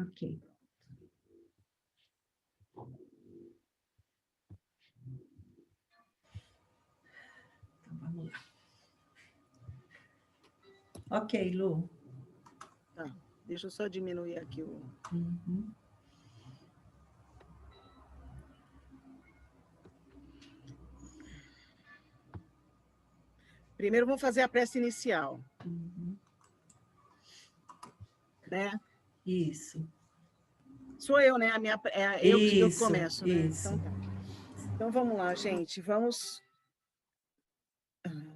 Ok. Então, vamos lá. Ok, Lu. Tá, deixa eu só diminuir aqui o... Uhum. Primeiro vamos fazer a prece inicial. Uhum. Né? Isso. Sou eu, né? Eu começo, né? Isso. Então, tá. Então vamos lá, gente. Vamos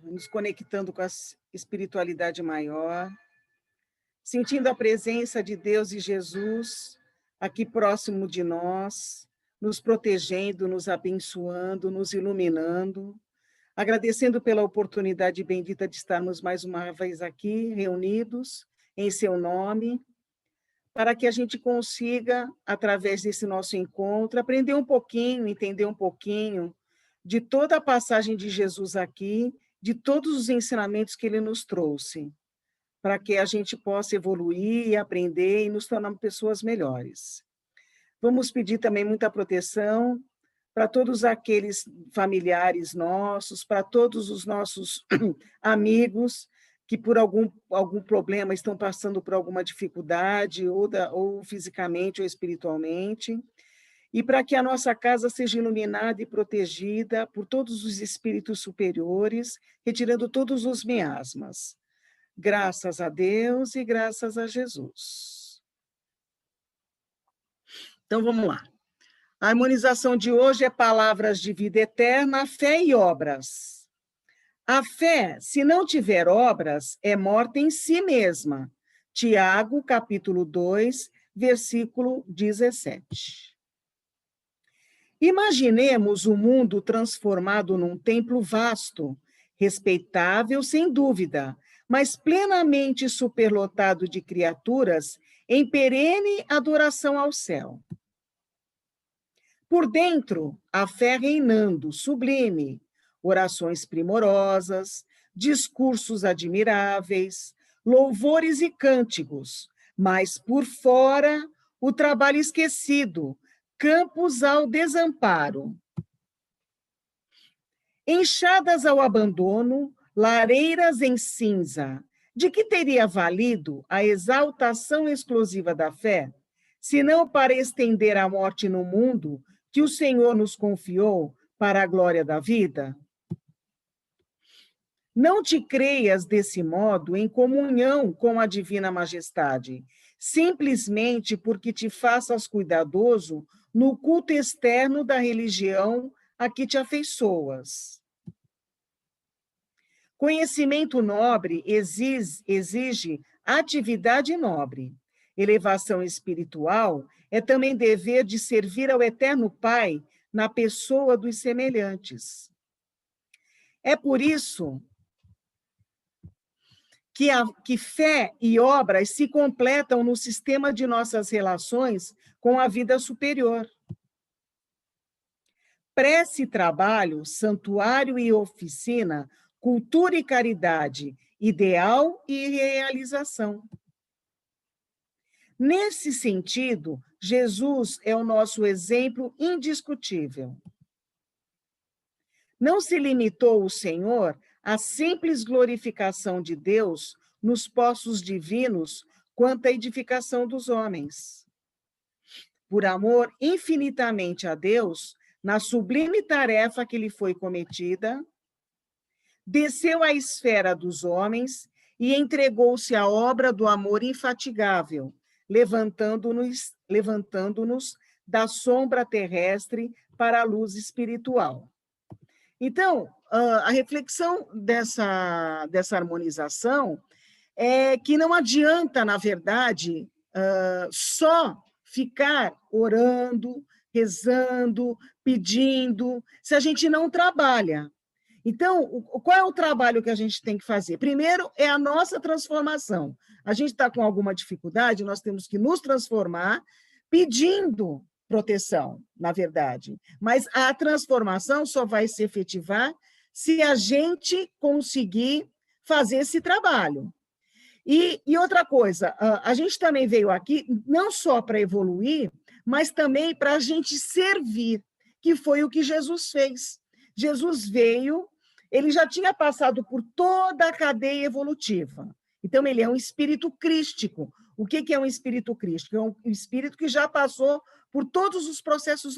nos conectando com a espiritualidade maior, sentindo a presença de Deus e Jesus aqui próximo de nós, nos protegendo, nos abençoando, nos iluminando, agradecendo pela oportunidade bendita de estarmos mais uma vez aqui, reunidos em seu nome, para que a gente consiga, através desse nosso encontro, aprender um pouquinho, entender um pouquinho de toda a passagem de Jesus aqui, de todos os ensinamentos que ele nos trouxe, para que a gente possa evoluir e aprender e nos tornar pessoas melhores. Vamos pedir também muita proteção para todos aqueles familiares nossos, para todos os nossos amigos que por algum problema estão passando por alguma dificuldade, ou fisicamente ou espiritualmente, e para que a nossa casa seja iluminada e protegida por todos os espíritos superiores, retirando todos os miasmas. Graças a Deus e graças a Jesus. Então, vamos lá. A harmonização de hoje é palavras de vida eterna, fé e obras. A fé, se não tiver obras, é morta em si mesma. Tiago, capítulo 2, versículo 17. Imaginemos o mundo transformado num templo vasto, respeitável sem dúvida, mas plenamente superlotado de criaturas em perene adoração ao céu. Por dentro, a fé reinando, sublime, orações primorosas, discursos admiráveis, louvores e cânticos, mas por fora, o trabalho esquecido, campos ao desamparo. Enxadas ao abandono, lareiras em cinza. De que teria valido a exaltação exclusiva da fé, senão para estender a morte no mundo que o Senhor nos confiou para a glória da vida? Não te creias desse modo em comunhão com a divina majestade, simplesmente porque te faças cuidadoso no culto externo da religião a que te afeiçoas. Conhecimento nobre exige atividade nobre. Elevação espiritual é também dever de servir ao Eterno Pai na pessoa dos semelhantes. É por isso que fé e obras se completam no sistema de nossas relações com a vida superior. Prece e trabalho, santuário e oficina, cultura e caridade, ideal e realização. Nesse sentido, Jesus é o nosso exemplo indiscutível. Não se limitou o Senhor à simples glorificação de Deus nos postos divinos quanto à edificação dos homens. Por amor infinitamente a Deus, na sublime tarefa que lhe foi cometida, desceu à esfera dos homens e entregou-se à obra do amor infatigável, levantando-nos da sombra terrestre para a luz espiritual. Então, a reflexão dessa harmonização é que não adianta, na verdade, só ficar orando, rezando, pedindo, se a gente não trabalha. Então, qual é o trabalho que a gente tem que fazer? Primeiro, é a nossa transformação. A gente está com alguma dificuldade, nós temos que nos transformar pedindo proteção, na verdade. Mas a transformação só vai se efetivar se a gente conseguir fazer esse trabalho. E outra coisa, a gente também veio aqui não só para evoluir, mas também para a gente servir, que foi o que Jesus fez. Jesus veio, ele já tinha passado por toda a cadeia evolutiva. Então, ele é um espírito crístico. O que é um espírito crístico? É um espírito que já passou por todos os processos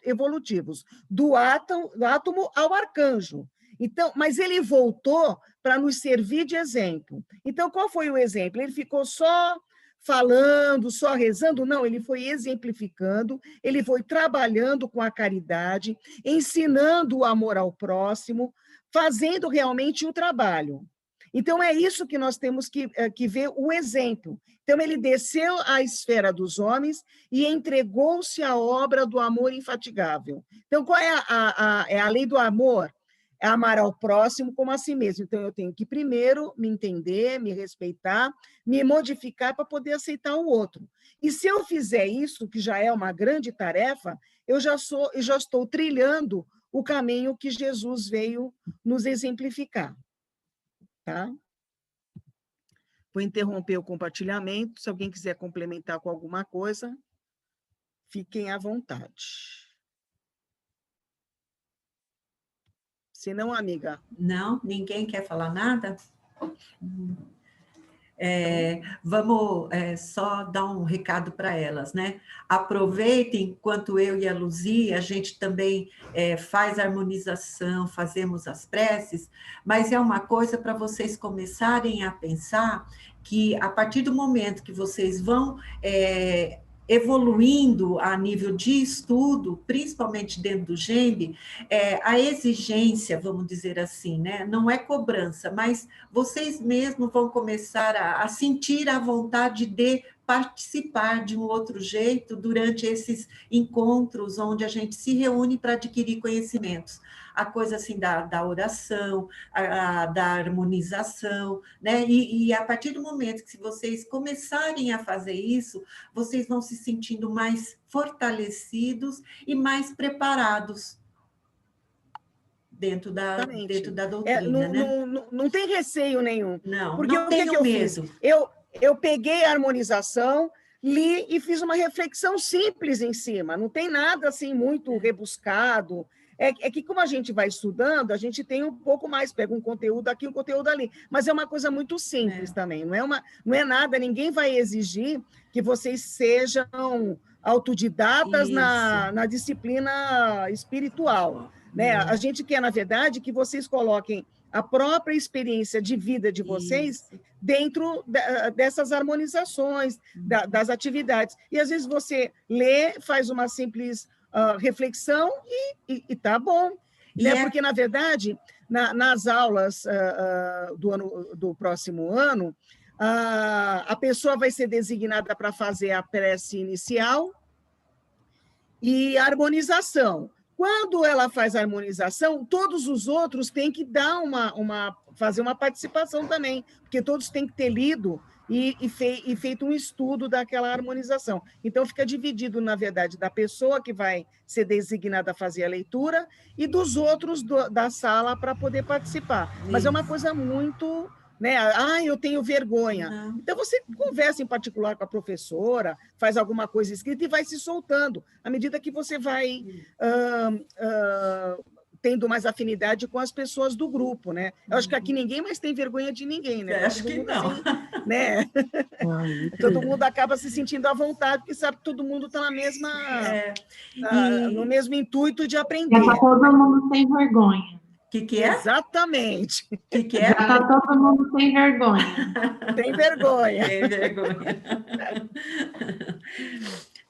evolutivos, do átomo ao arcanjo. Então, mas ele voltou para nos servir de exemplo. Então, qual foi o exemplo? Ele ficou só falando, só rezando? Não, ele foi exemplificando, ele foi trabalhando com a caridade, ensinando o amor ao próximo, fazendo realmente o trabalho. Então, é isso que nós temos que ver o exemplo. Então, ele desceu à esfera dos homens e entregou-se à obra do amor infatigável. Então, qual é a lei do amor? É amar ao próximo como a si mesmo. Então, eu tenho que primeiro me entender, me respeitar, me modificar para poder aceitar o outro. E se eu fizer isso, que já é uma grande tarefa, eu já estou trilhando o caminho que Jesus veio nos exemplificar. Tá? Vou interromper o compartilhamento. Se alguém quiser complementar com alguma coisa, fiquem à vontade. Se não, amiga. Não, ninguém quer falar nada? Vamos só dar um recado para elas, né? Aproveitem enquanto eu e a Luzia, a gente também faz a harmonização, fazemos as preces, mas é uma coisa para vocês começarem a pensar que a partir do momento que vocês vão evoluindo a nível de estudo, principalmente dentro do GEMB, a exigência, vamos dizer assim, né? Não é cobrança, mas vocês mesmos vão começar a sentir a vontade de participar de um outro jeito durante esses encontros onde a gente se reúne para adquirir conhecimentos. A coisa assim da oração, da harmonização, né? E a partir do momento que vocês começarem a fazer isso, vocês vão se sentindo mais fortalecidos e mais preparados dentro da doutrina, né? Não tem receio nenhum. Não, porque não o que tenham eu medo. fiz? Eu peguei a harmonização, li e fiz uma reflexão simples em cima. Não tem nada assim muito rebuscado. É que como a gente vai estudando, a gente tem um pouco mais, pega um conteúdo aqui, um conteúdo ali. Mas é uma coisa muito simples também. Não é nada, ninguém vai exigir que vocês sejam autodidatas na disciplina espiritual. Né? A gente quer, na verdade, que vocês coloquem a própria experiência de vida de vocês dentro dessas harmonizações, das atividades. E, às vezes, você lê, faz uma simples reflexão e tá bom. Né? Porque, na verdade, nas aulas do próximo ano, a pessoa vai ser designada para fazer a prece inicial e a harmonização. Quando ela faz a harmonização, todos os outros têm que dar fazer uma participação também, porque todos têm que ter lido e feito um estudo daquela harmonização. Então, fica dividido, na verdade, da pessoa que vai ser designada a fazer a leitura e dos outros da sala para poder participar. Mas é uma coisa muito... Né? Eu tenho vergonha. Não. Então, você conversa em particular com a professora, faz alguma coisa escrita e vai se soltando, à medida que você vai tendo mais afinidade com as pessoas do grupo. Né? Eu acho que aqui ninguém mais tem vergonha de ninguém. Né? Acho que não. Assim, né? Todo mundo acaba se sentindo à vontade, porque sabe que todo mundo está no mesmo intuito de aprender. Já todo mundo tem vergonha. Que é? Exatamente. Que é? Já está todo mundo sem vergonha. Tem vergonha. Tem vergonha.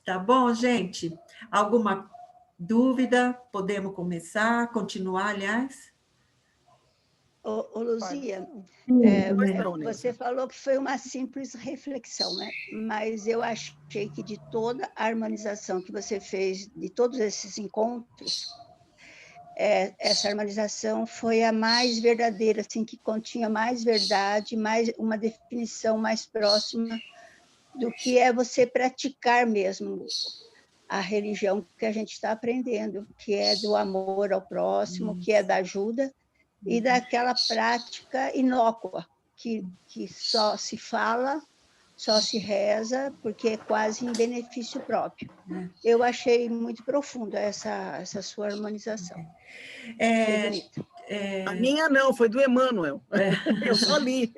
Tá bom, gente? Alguma dúvida? Podemos começar, continuar, aliás? Ô, Luzia, você falou que foi uma simples reflexão, né? Mas eu achei que de toda a harmonização que você fez, de todos esses encontros, essa harmonização foi a mais verdadeira, assim, que continha mais verdade, mais uma definição mais próxima do que é você praticar mesmo a religião que a gente está aprendendo, que é do amor ao próximo, que é da ajuda e daquela prática inócua, que só se fala, só se reza, porque é quase em benefício próprio. Eu achei muito profunda essa sua harmonização. Achei bonita. A minha não, foi do Emmanuel. Eu só li.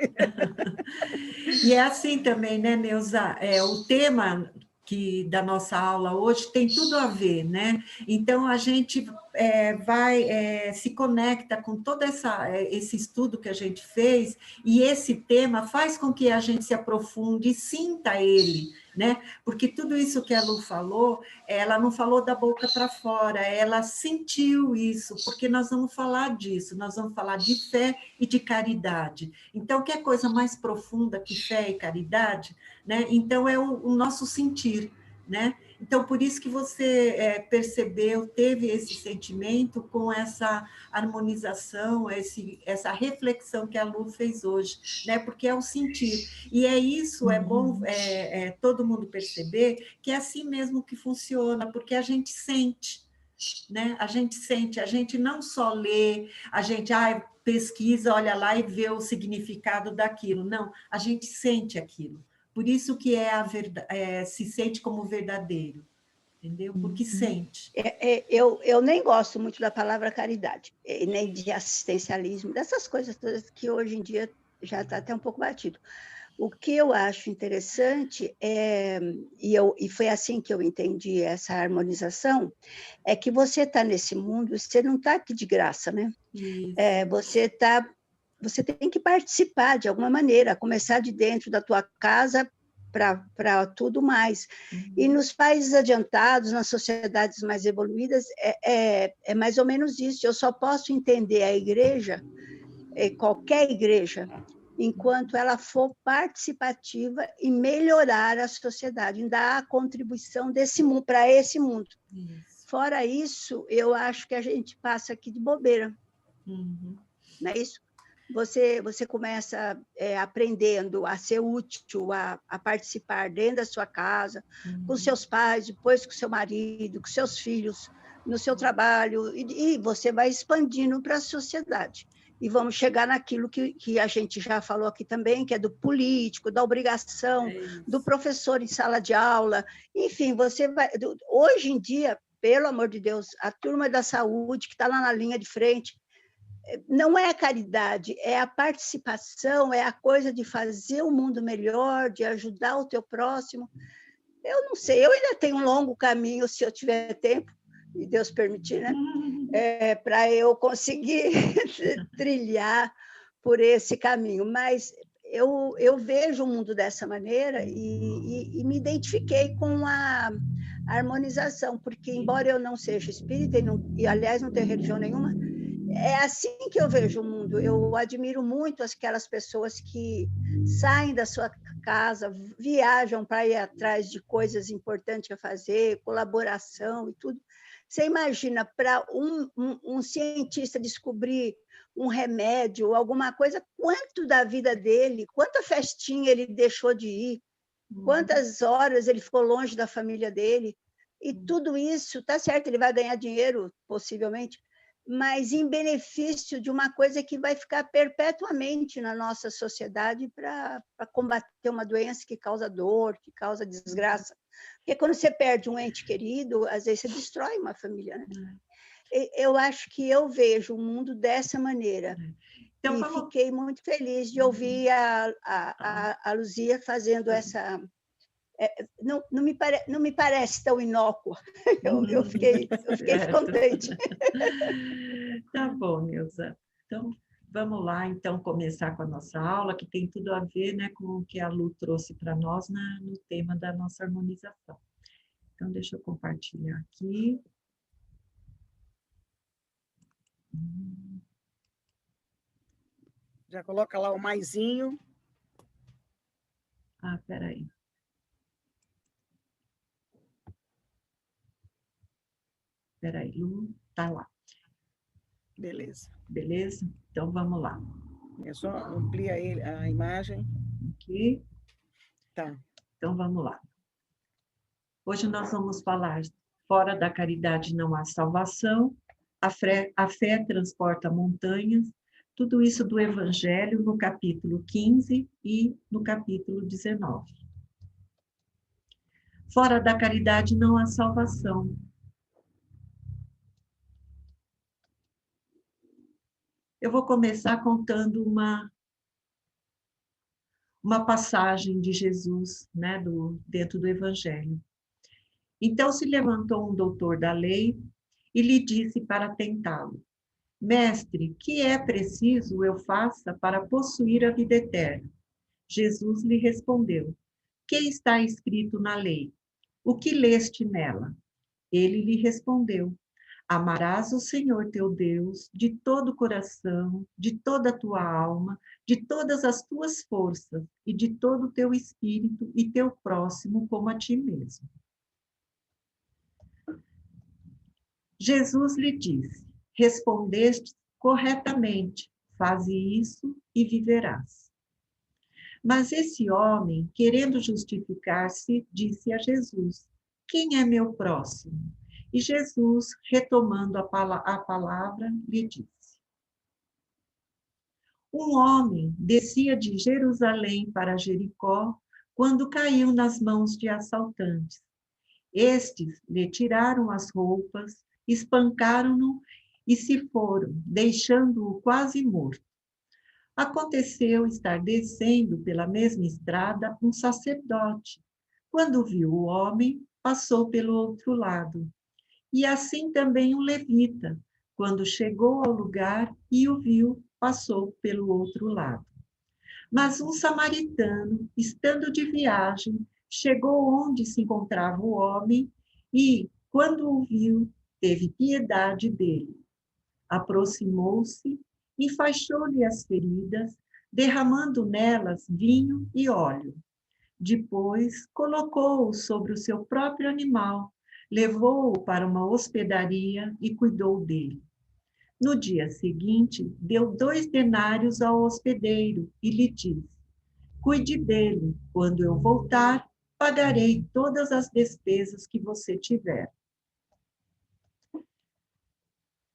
E é assim também, né, Neuza? O tema da nossa aula hoje tem tudo a ver, né? Então, a gente se conecta com todo esse estudo que a gente fez, e esse tema faz com que a gente se aprofunde e sinta ele, né? Porque tudo isso que a Lu falou, ela não falou da boca para fora, ela sentiu isso, porque nós vamos falar disso, nós vamos falar de fé e de caridade. Então, que coisa mais profunda que fé e caridade, né? Então, é o nosso sentir, né? Então, por isso que você percebeu, teve esse sentimento com essa harmonização, essa reflexão que a Lu fez hoje, né? Porque é o sentir. E é bom todo mundo perceber que é assim mesmo que funciona, porque a gente sente, né? A gente sente, a gente não só lê, a gente pesquisa, olha lá e vê o significado daquilo. Não, a gente sente aquilo. Por isso que se sente como verdadeiro, entendeu? Porque sente. Eu nem gosto muito da palavra caridade, nem de assistencialismo, dessas coisas todas que hoje em dia já está até um pouco batido. O que eu acho interessante, e foi assim que eu entendi essa harmonização, é que você está nesse mundo, você não está aqui de graça, né? Você tem que participar de alguma maneira, começar de dentro da tua casa para tudo mais. E nos países adiantados, nas sociedades mais evoluídas, é mais ou menos isso. Eu só posso entender a igreja, qualquer igreja, enquanto ela for participativa em melhorar a sociedade, em dar a contribuição desse mundo para esse mundo. Isso. Fora isso, eu acho que a gente passa aqui de bobeira. Não é isso? Você começa aprendendo a ser útil, a participar dentro da sua casa, com seus pais, depois com seu marido, com seus filhos, no seu trabalho, e você vai expandindo para a sociedade. E vamos chegar naquilo que a gente já falou aqui também, que é do político, da obrigação, do professor em sala de aula. Enfim, você vai... Hoje em dia, pelo amor de Deus, a turma da saúde, que está lá na linha de frente, não é a caridade, é a participação, é a coisa de fazer o mundo melhor, de ajudar o teu próximo. Eu não sei, eu ainda tenho um longo caminho, se eu tiver tempo, e Deus permitir, né? Para eu conseguir trilhar por esse caminho. Mas eu vejo o mundo dessa maneira e me identifiquei com a harmonização, porque, embora eu não seja espírita, e aliás, não tenho religião nenhuma, é assim que eu vejo o mundo. Eu admiro muito aquelas pessoas que saem da sua casa, viajam para ir atrás de coisas importantes a fazer, colaboração e tudo. Você imagina, para um cientista descobrir um remédio, alguma coisa, quanto da vida dele, quanta festinha ele deixou de ir, quantas horas ele ficou longe da família dele, e tudo isso, tá certo, ele vai ganhar dinheiro, possivelmente, mas em benefício de uma coisa que vai ficar perpetuamente na nossa sociedade para combater uma doença que causa dor, que causa desgraça. Porque quando você perde um ente querido, às vezes você destrói uma família, né? Eu acho que eu vejo o mundo dessa maneira. Então, fiquei muito feliz de ouvir a Luzia fazendo essa... Não me parece tão inócua. Eu fiquei contente. Tá bom, Neuza. Então, vamos lá, então, começar com a nossa aula, que tem tudo a ver, né, com o que a Lu trouxe para nós no tema da nossa harmonização. Então, deixa eu compartilhar aqui. Já coloca lá o maisinho. Peraí. Peraí, Lu, tá lá. Beleza. Beleza? Então, vamos lá. É só amplia a imagem. Aqui. Tá. Então, vamos lá. Hoje nós vamos falar, fora da caridade não há salvação, a fé transporta montanhas, Tudo isso do Evangelho no capítulo 15 e no capítulo 19. Fora da caridade não há salvação. Eu vou começar contando uma passagem de Jesus, né, dentro do Evangelho. Então se levantou um doutor da lei e lhe disse para tentá-lo: Mestre, que é preciso eu faça para possuir a vida eterna? Jesus lhe respondeu: Que está escrito na lei? O que leste nela? Ele lhe respondeu: Amarás o Senhor teu Deus de todo o coração, de toda a tua alma, de todas as tuas forças e de todo o teu espírito, e teu próximo como a ti mesmo. Jesus lhe disse: Respondeste corretamente, faze isso e viverás. Mas esse homem, querendo justificar-se, disse a Jesus: Quem é meu próximo? E Jesus, retomando a palavra, lhe disse: Um homem descia de Jerusalém para Jericó quando caiu nas mãos de assaltantes. Estes lhe tiraram as roupas, espancaram-no e se foram, deixando-o quase morto. Aconteceu estar descendo pela mesma estrada um sacerdote. Quando viu o homem, passou pelo outro lado. E assim também um levita, quando chegou ao lugar e o viu, passou pelo outro lado. Mas um samaritano, estando de viagem, chegou onde se encontrava o homem e, quando o viu, teve piedade dele. Aproximou-se, enfaixou-lhe as feridas, derramando nelas vinho e óleo. Depois, colocou-o sobre o seu próprio animal, levou-o para uma hospedaria e cuidou dele. No dia seguinte, deu 2 denários ao hospedeiro e lhe disse: Cuide dele, quando eu voltar, pagarei todas as despesas que você tiver.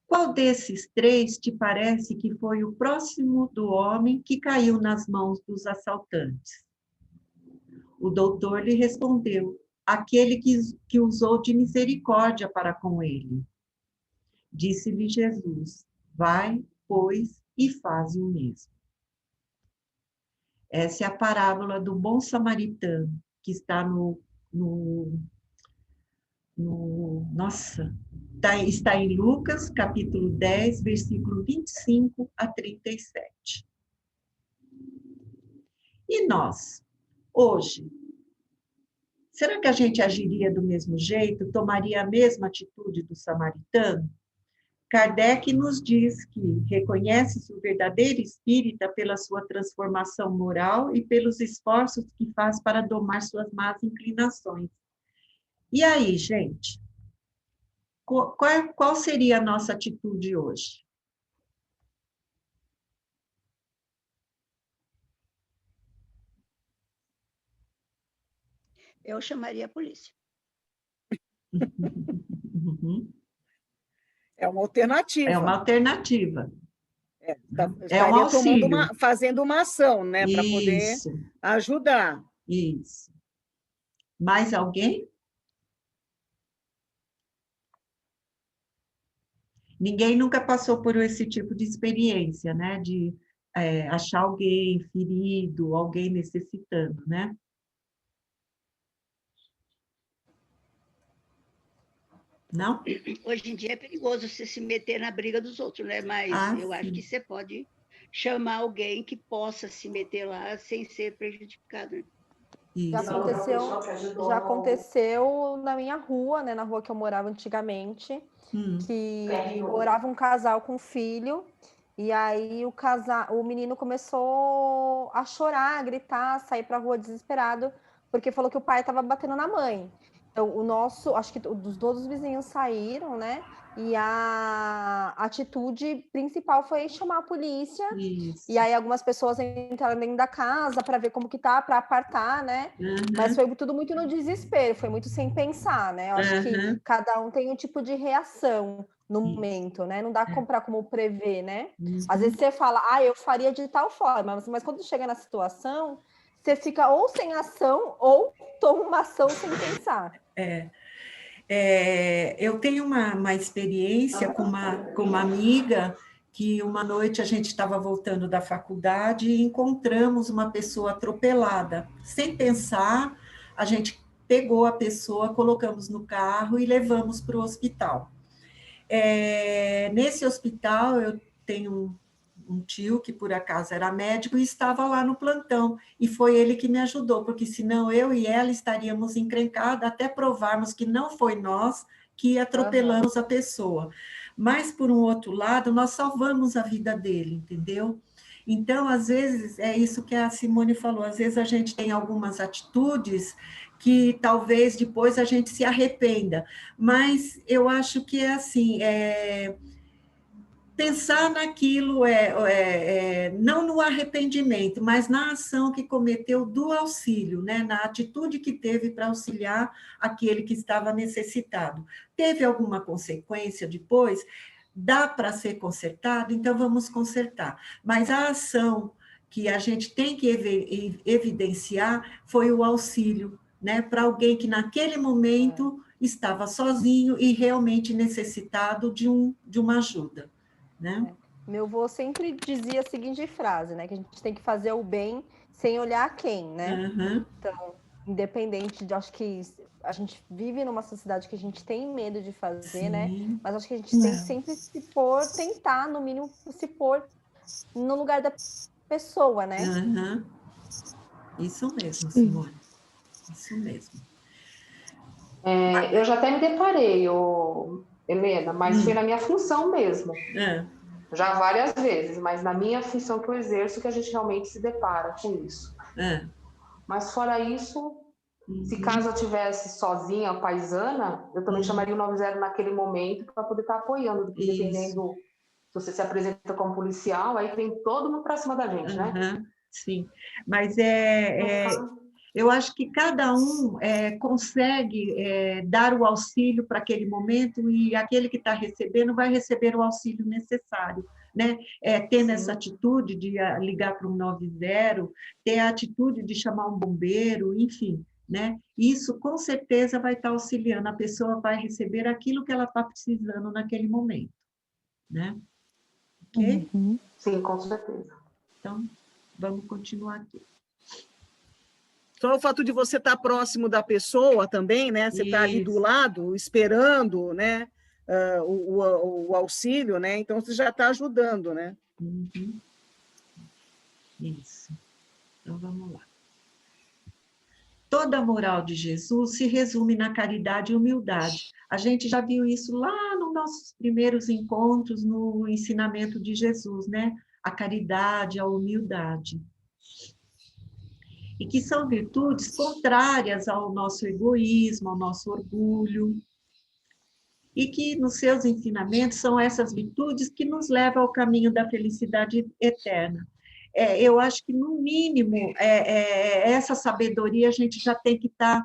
Qual desses 3 te parece que foi o próximo do homem que caiu nas mãos dos assaltantes? O doutor lhe respondeu: Aquele que usou de misericórdia para com ele. Disse-lhe Jesus: Vai, pois, e faze o mesmo. Essa é a parábola do bom samaritano, que está está em Lucas, capítulo 10, versículo 25 a 37. E nós, hoje, será que a gente agiria do mesmo jeito, tomaria a mesma atitude do samaritano? Kardec nos diz que reconhece-se o verdadeiro espírita pela sua transformação moral e pelos esforços que faz para domar suas más inclinações. E aí, gente? Qual seria a nossa atitude hoje? Eu chamaria a polícia. É uma alternativa. É uma alternativa. É um auxílio. Fazendo uma ação, né? Para poder ajudar. Isso. Mais alguém? Ninguém nunca passou por esse tipo de experiência, né? De achar alguém ferido, alguém necessitando, né? Não? Hoje em dia é perigoso você se meter na briga dos outros, né? Mas eu acho que você pode chamar alguém que possa se meter lá sem ser prejudicado. Né? Já aconteceu na minha rua, né? Na rua que eu morava antigamente, que morava um casal com filho, e aí o menino começou a chorar, a gritar, a sair para a rua desesperado, porque falou que o pai estava batendo na mãe. Então, acho que todos os vizinhos saíram, né? E a atitude principal foi chamar a polícia. Isso. E aí algumas pessoas entraram dentro da casa para ver como que tá, para apartar, né? Mas foi tudo muito no desespero, foi muito sem pensar, né? Eu acho que cada um tem um tipo de reação no momento, né? Não dá para comprar como prever, né? Uhum. Às vezes você fala, eu faria de tal forma, mas quando chega na situação, você fica ou sem ação ou toma uma ação sem pensar. Eu tenho uma experiência com uma amiga que uma noite a gente estava voltando da faculdade e encontramos uma pessoa atropelada. Sem pensar, a gente pegou a pessoa, colocamos no carro e levamos para o hospital. Nesse hospital, eu tenho um tio que, por acaso, era médico e estava lá no plantão, e foi ele que me ajudou, porque senão eu e ela estaríamos encrencadas até provarmos que não foi nós que atropelamos a pessoa. Mas, por um outro lado, nós salvamos a vida dele, entendeu? Então, às vezes, é isso que a Simone falou, às vezes a gente tem algumas atitudes que talvez depois a gente se arrependa, mas eu acho que é assim, pensar naquilo, não no arrependimento, mas na ação que cometeu do auxílio, né? Na atitude que teve para auxiliar aquele que estava necessitado. Teve alguma consequência depois? Dá para ser consertado? Então vamos consertar. Mas a ação que a gente tem que evidenciar foi o auxílio, né? Para alguém que naquele momento estava sozinho e realmente necessitado de uma ajuda. Né? Meu avô sempre dizia a seguinte frase, né? Que a gente tem que fazer o bem sem olhar a quem, né? Uhum. Então, independente de... Acho que a gente vive numa sociedade que a gente tem medo de fazer, sim, né? Mas acho que a gente tem que sempre tentar, no mínimo, se pôr no lugar da pessoa, né? Uhum. Isso mesmo, Simone. Isso mesmo. Eu já até me deparei, Helena, mas foi na minha função mesmo. Já várias vezes, mas na minha função que eu exerço que a gente realmente se depara com isso. Mas fora isso, se caso eu estivesse sozinha, paisana, eu também chamaria o 90 naquele momento para poder estar apoiando, dependendo, se você se apresenta como policial, aí vem todo mundo para cima da gente, né? Sim, mas eu acho que cada um consegue dar o auxílio para aquele momento e aquele que está recebendo vai receber o auxílio necessário, né? Tendo essa atitude de ligar para o 90, ter a atitude de chamar um bombeiro, enfim, né? Isso com certeza vai estar auxiliando, a pessoa vai receber aquilo que ela está precisando naquele momento, né? Ok? Sim, com certeza. Então, vamos continuar aqui. Só o fato de você estar próximo da pessoa também, né? Você está ali do lado, esperando, né? O auxílio, né? Então, você já está ajudando, né? Isso. Então, vamos lá. Toda a moral de Jesus se resume na caridade e humildade. A gente já viu isso lá nos nossos primeiros encontros, no ensinamento de Jesus, né? A caridade, a humildade. E que são virtudes contrárias ao nosso egoísmo, ao nosso orgulho. E que, nos seus ensinamentos, são essas virtudes que nos levam ao caminho da felicidade eterna. Eu acho que, no mínimo, essa sabedoria a gente já tem que estar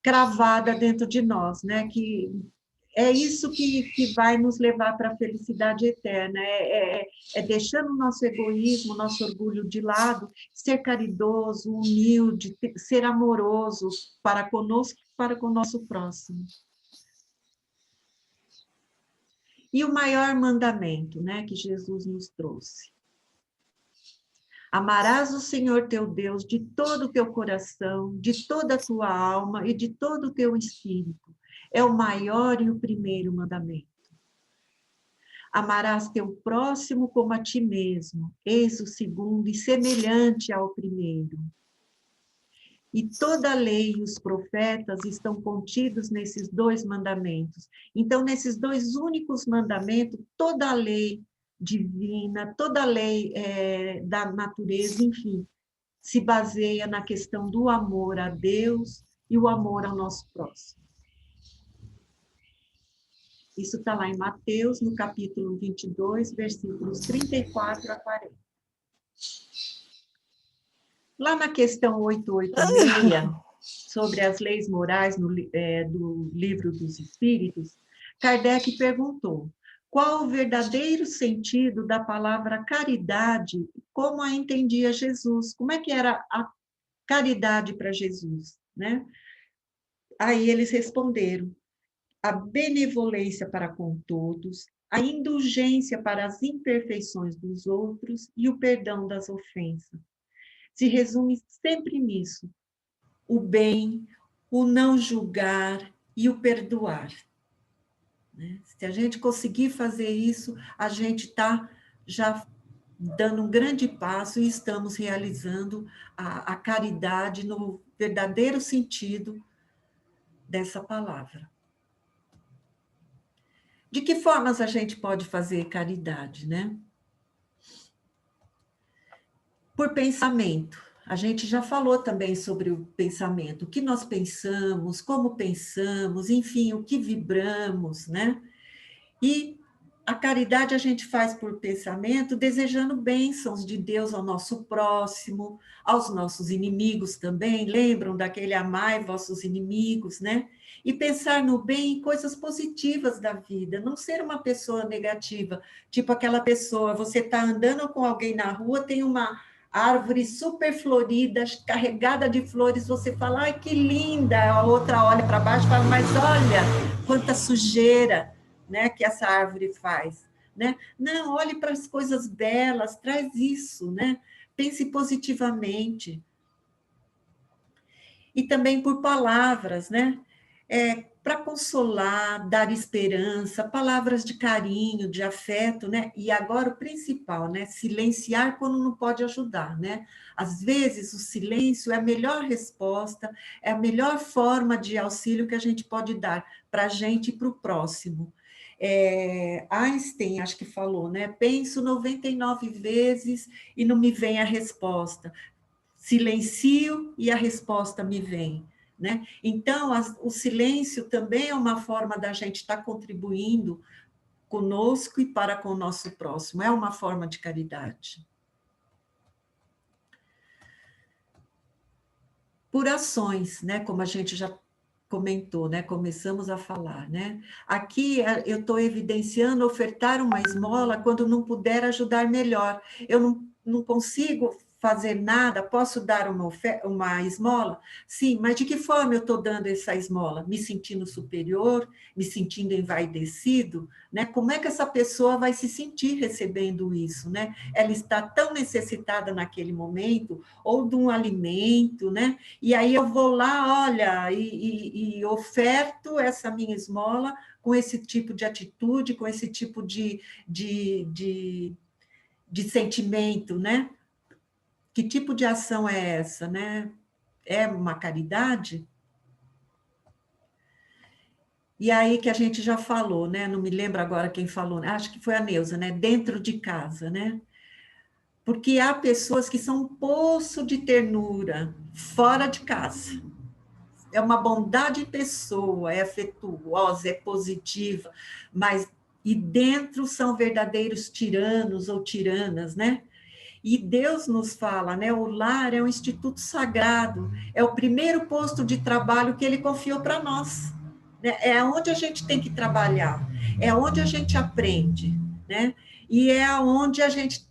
cravada dentro de nós, né? Que é isso que vai nos levar para a felicidade eterna, deixando o nosso egoísmo, o nosso orgulho de lado, ser caridoso, humilde, ser amoroso para conosco e para com o nosso próximo. E o maior mandamento, né, que Jesus nos trouxe. Amarás o Senhor teu Deus de todo o teu coração, de toda a tua alma e de todo o teu espírito. É o maior e o primeiro mandamento. Amarás teu próximo como a ti mesmo. Eis o segundo e semelhante ao primeiro. E toda a lei e os profetas estão contidos nesses dois mandamentos. Então, nesses dois únicos mandamentos, toda a lei divina, toda a lei da natureza, enfim, se baseia na questão do amor a Deus e o amor ao nosso próximo. Isso está lá em Mateus, no capítulo 22, versículos 34 a 40. Lá na questão 886, sobre as leis morais do Livro dos Espíritos, Kardec perguntou: qual o verdadeiro sentido da palavra caridade? Como a entendia Jesus? Como é que era a caridade para Jesus, né? Aí eles responderam: a benevolência para com todos, a indulgência para as imperfeições dos outros e o perdão das ofensas. Se resume sempre nisso: o bem, o não julgar e o perdoar. Se a gente conseguir fazer isso, a gente está já dando um grande passo e estamos realizando a caridade no verdadeiro sentido dessa palavra. De que formas a gente pode fazer caridade, né? Por pensamento. A gente já falou também sobre o pensamento, o que nós pensamos, como pensamos, enfim, o que vibramos, né? E a caridade a gente faz por pensamento, desejando bênçãos de Deus ao nosso próximo, aos nossos inimigos também. Lembram daquele amai vossos inimigos, né? E pensar no bem em coisas positivas da vida, não ser uma pessoa negativa, tipo aquela pessoa, você está andando com alguém na rua, tem uma árvore super florida, carregada de flores, você fala, ai, que linda, a outra olha para baixo e fala, mas olha, quanta sujeira, né, que essa árvore faz, né? Não, olhe para as coisas belas, traz isso, né? Pense positivamente. E também por palavras, né? Para consolar, dar esperança, palavras de carinho, de afeto, né? E agora o principal, né? Silenciar quando não pode ajudar, né? Às vezes o silêncio é a melhor resposta, é a melhor forma de auxílio que a gente pode dar para a gente e para o próximo. Einstein, acho que falou, né? Penso 99 vezes e não me vem a resposta. Silencio e a resposta me vem. Né? Então, o silêncio também é uma forma da gente estar contribuindo conosco e para com o nosso próximo. É uma forma de caridade. Por ações, né? Como a gente já comentou, né? Começamos a falar, né? Aqui eu estou evidenciando ofertar uma esmola quando não puder ajudar melhor. Eu não consigo fazer nada, posso dar uma esmola? Sim, mas de que forma eu estou dando essa esmola? Me sentindo superior, me sentindo envaidecido, né? Como é que essa pessoa vai se sentir recebendo isso, né? Ela está tão necessitada naquele momento, ou de um alimento, né? E aí eu vou lá, olha, e oferto essa minha esmola com esse tipo de atitude, com esse tipo de sentimento, né? Que tipo de ação é essa, né? É uma caridade? E aí que a gente já falou, né? Não me lembro agora quem falou, acho que foi a Neuza, né? Dentro de casa, né? Porque há pessoas que são um poço de ternura fora de casa. É uma bondade de pessoa, é afetuosa, é positiva, mas e dentro são verdadeiros tiranos ou tiranas, né? E Deus nos fala, né? O lar é um instituto sagrado, é o primeiro posto de trabalho que Ele confiou para nós. Né? É onde a gente tem que trabalhar, é onde a gente aprende, né? E é onde a gente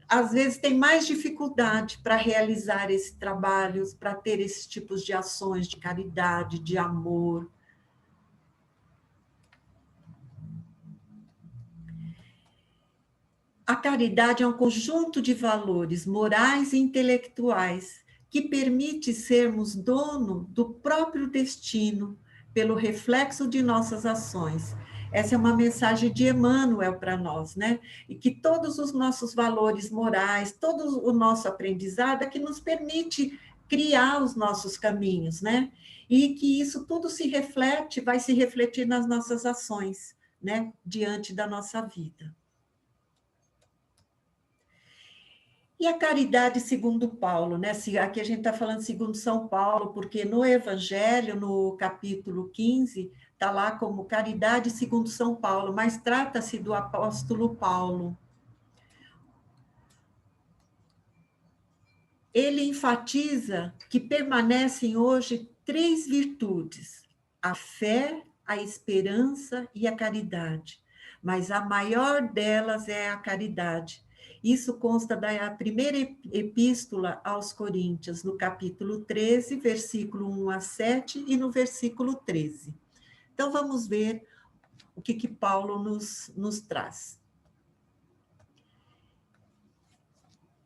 às vezes tem mais dificuldade para realizar esses trabalhos, para ter esses tipos de ações de caridade, de amor. A caridade é um conjunto de valores morais e intelectuais que permite sermos dono do próprio destino pelo reflexo de nossas ações. Essa é uma mensagem de Emmanuel para nós, né? E que todos os nossos valores morais, todo o nosso aprendizado é que nos permite criar os nossos caminhos, né? E que isso tudo se reflete, vai se refletir nas nossas ações, né? Diante da nossa vida. E a caridade segundo Paulo, né? Aqui a gente está falando segundo São Paulo, porque no Evangelho, no capítulo 15, está lá como caridade segundo São Paulo, mas trata-se do apóstolo Paulo. Ele enfatiza que permanecem hoje 3 virtudes: a fé, a esperança e a caridade, mas a maior delas é a caridade. Isso consta da primeira epístola aos Coríntios, no capítulo 13, versículo 1 a 7 e no versículo 13. Então, vamos ver o que Paulo nos traz.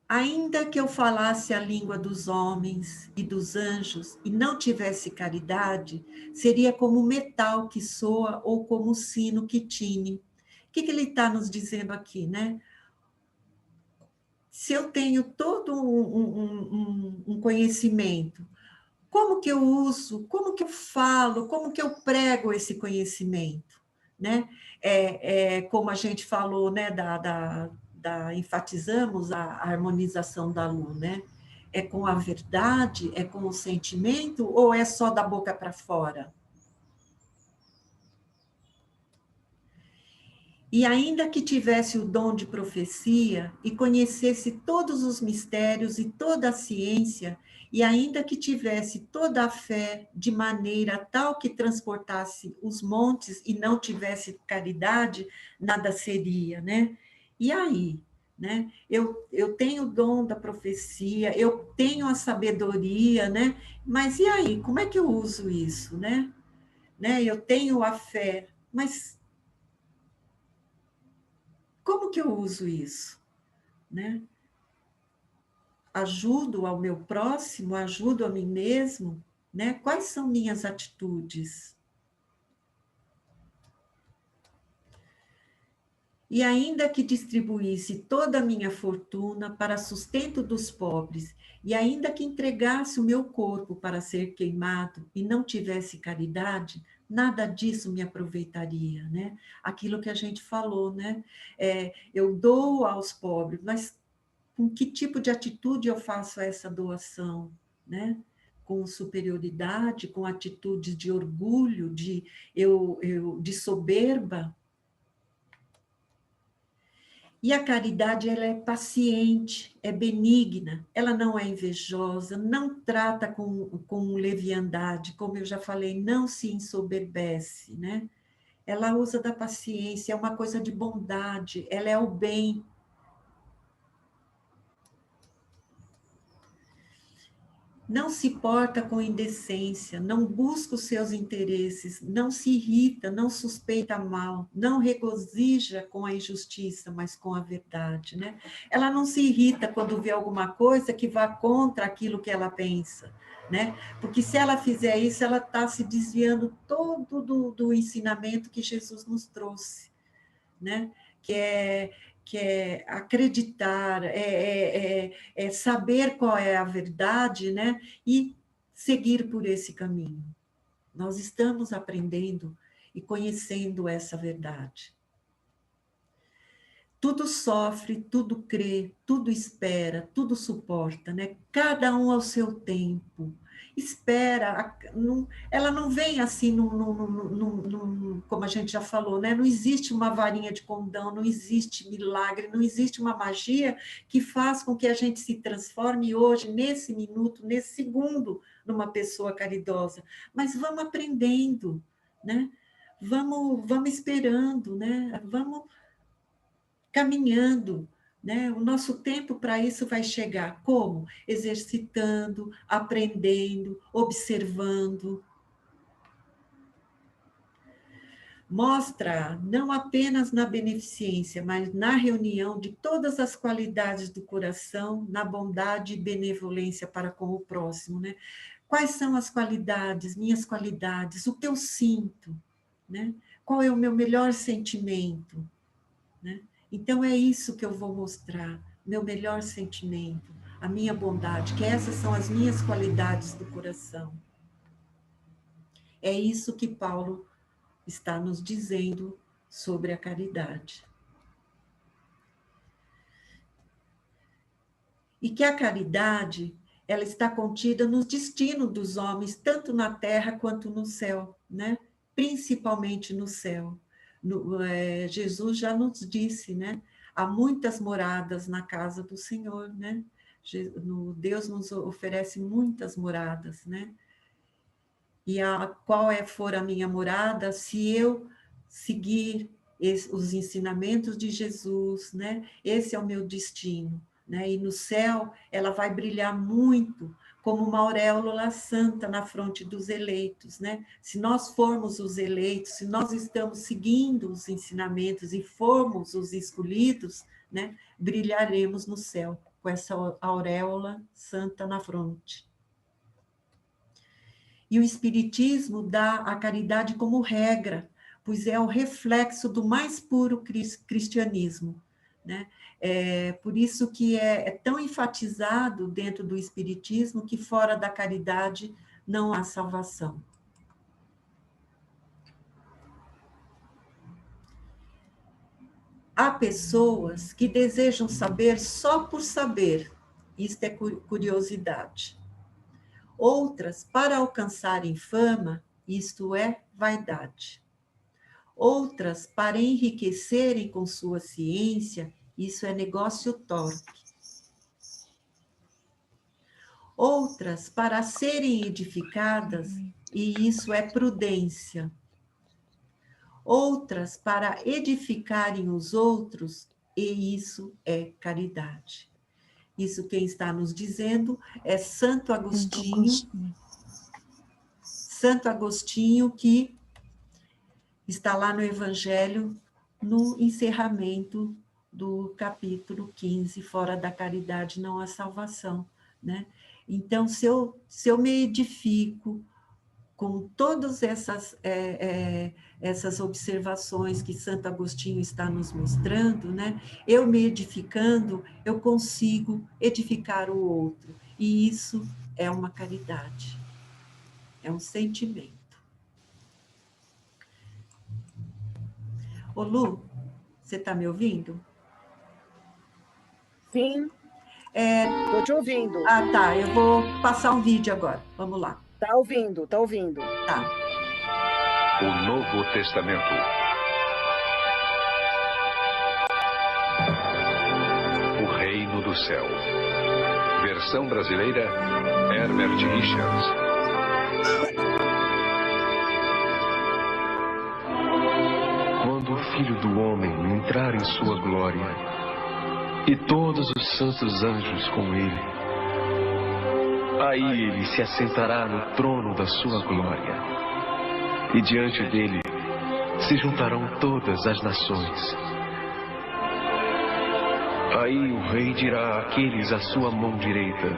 Ainda que eu falasse a língua dos homens e dos anjos e não tivesse caridade, seria como metal que soa ou como sino que tine. O que ele está nos dizendo aqui, né? Se eu tenho todo um conhecimento, como que eu uso, como que eu falo, como que eu prego esse conhecimento, né? Como a gente falou, né, enfatizamos a harmonização da luz, né? É com a verdade, é com o sentimento, ou é só da boca para fora? E ainda que tivesse o dom de profecia e conhecesse todos os mistérios e toda a ciência, e ainda que tivesse toda a fé de maneira tal que transportasse os montes e não tivesse caridade, nada seria, né? E aí, né? Eu tenho o dom da profecia, eu tenho a sabedoria, né? Mas e aí, como é que eu uso isso, né? Eu tenho a fé, mas como que eu uso isso, né? Ajudo ao meu próximo, ajudo a mim mesmo, né? Quais são minhas atitudes? E ainda que distribuísse toda a minha fortuna para sustento dos pobres, e ainda que entregasse o meu corpo para ser queimado e não tivesse caridade, nada disso me aproveitaria, né? Aquilo que a gente falou, né? Eu dou aos pobres, mas com que tipo de atitude eu faço essa doação, né? Com superioridade, com atitudes de orgulho, de soberba. E a caridade, ela é paciente, é benigna, ela não é invejosa, não trata com leviandade, como eu já falei, não se ensoberbece, né? Ela usa da paciência, é uma coisa de bondade, ela é o bem. Não se porta com indecência, não busca os seus interesses, não se irrita, não suspeita mal, não regozija com a injustiça, mas com a verdade, né? Ela não se irrita quando vê alguma coisa que vá contra aquilo que ela pensa, né? Porque se ela fizer isso, ela está se desviando todo do ensinamento que Jesus nos trouxe, né? Que é acreditar, saber qual é a verdade, né? E seguir por esse caminho. Nós estamos aprendendo e conhecendo essa verdade. Tudo sofre, tudo crê, tudo espera, tudo suporta, né? Cada um ao seu tempo. Espera, ela não vem assim, como a gente já falou, né? Não existe uma varinha de condão, não existe milagre, não existe uma magia que faz com que a gente se transforme hoje, nesse minuto, nesse segundo, numa pessoa caridosa. Mas vamos aprendendo, né? Vamos esperando, né? Vamos caminhando, né? O nosso tempo para isso vai chegar. Como? Exercitando, aprendendo, observando. Mostra não apenas na beneficência, mas na reunião de todas as qualidades do coração, na bondade e benevolência para com o próximo, né? Quais são as qualidades, minhas qualidades, o que eu sinto, né? Qual é o meu melhor sentimento, né? Então, é isso que eu vou mostrar, meu melhor sentimento, a minha bondade, que essas são as minhas qualidades do coração. É isso que Paulo está nos dizendo sobre a caridade. E que a caridade, ela está contida no destino dos homens, tanto na terra quanto no céu, né? Principalmente no céu. Jesus já nos disse, né? Há muitas moradas na casa do Senhor, né? Deus nos oferece muitas moradas, né? e qual for a minha morada, se eu seguir os ensinamentos de Jesus, né? Esse é o meu destino, né? E no céu ela vai brilhar muito, como uma auréola santa na fronte dos eleitos, né? Se nós formos os eleitos, se nós estamos seguindo os ensinamentos e formos os escolhidos, né? Brilharemos no céu com essa auréola santa na fronte. E o Espiritismo dá a caridade como regra, pois é o reflexo do mais puro cristianismo, né? Por isso que é tão enfatizado dentro do Espiritismo que fora da caridade não há salvação. Há pessoas que desejam saber só por saber, isto é curiosidade. Outras para alcançarem fama, isto é vaidade. Outras para enriquecerem com sua ciência, isso é negócio torpe. Outras para serem edificadas, e isso é prudência. Outras para edificarem os outros, e isso é caridade. Isso quem está nos dizendo é Santo Agostinho. Santo Agostinho, que está lá no Evangelho, no encerramento do capítulo 15, fora da caridade não há salvação, né? Então, se eu me edifico com todas essas observações que Santo Agostinho está nos mostrando, né? Eu me edificando, eu consigo edificar o outro. E isso é uma caridade, é um sentimento. Ô Lu, você está me ouvindo? Sim, estou te ouvindo. Ah, tá, eu vou passar um vídeo agora, vamos lá. Está ouvindo, está ouvindo. Tá. O Novo Testamento. O Reino do Céu. Versão brasileira, Herbert Richards. Quando o Filho do Homem entrar em sua glória, e todos os santos anjos com ele, aí ele se assentará no trono da sua glória, e diante dele se juntarão todas as nações. Aí o rei dirá àqueles à sua mão direita: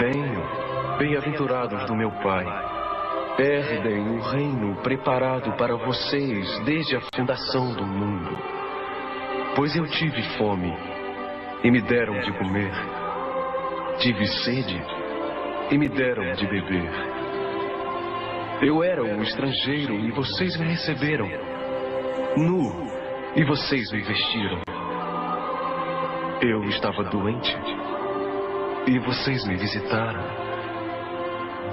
venham, bem-aventurados do meu Pai, herdem o reino preparado para vocês desde a fundação do mundo. Pois eu tive fome, e me deram de comer. Tive sede, e me deram de beber. Eu era um estrangeiro, e vocês me receberam. Nu, e vocês me vestiram. Eu estava doente, e vocês me visitaram.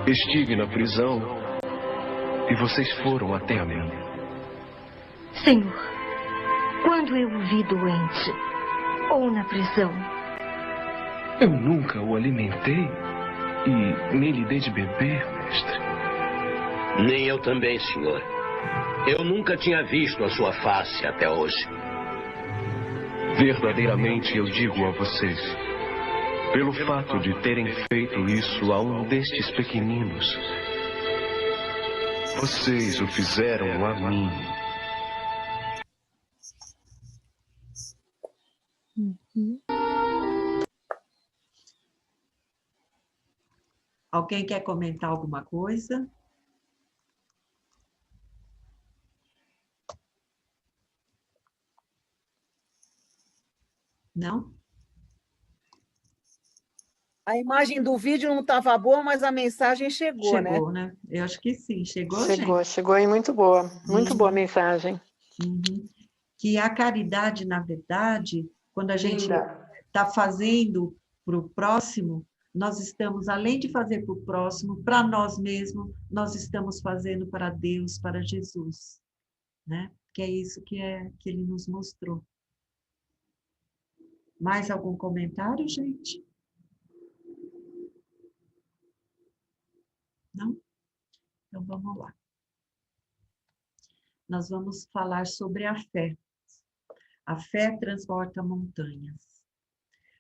Estive na prisão, e vocês foram até a mim. Senhor, quando eu o vi doente ou na prisão, Eu nunca o alimentei e nem lhe dei de beber, mestre. Nem eu também, senhor. Eu nunca tinha visto a sua face até hoje. Verdadeiramente eu digo a vocês, pelo fato de terem feito isso a um destes pequeninos, vocês o fizeram a mim. Alguém quer comentar alguma coisa? Não? A imagem do vídeo não estava boa, mas a mensagem chegou, né? Chegou, né? Eu acho que sim. Chegou, Chegou e muito boa. Muito boa a mensagem. Uhum. Que a caridade, na verdade, quando a gente está fazendo para o próximo, nós estamos, além de fazer para o próximo, para nós mesmos, nós estamos fazendo para Deus, para Jesus, né? Que é isso que ele nos mostrou. Mais algum comentário, gente? Não? Então, vamos lá. Nós vamos falar sobre a fé. A fé transporta montanhas.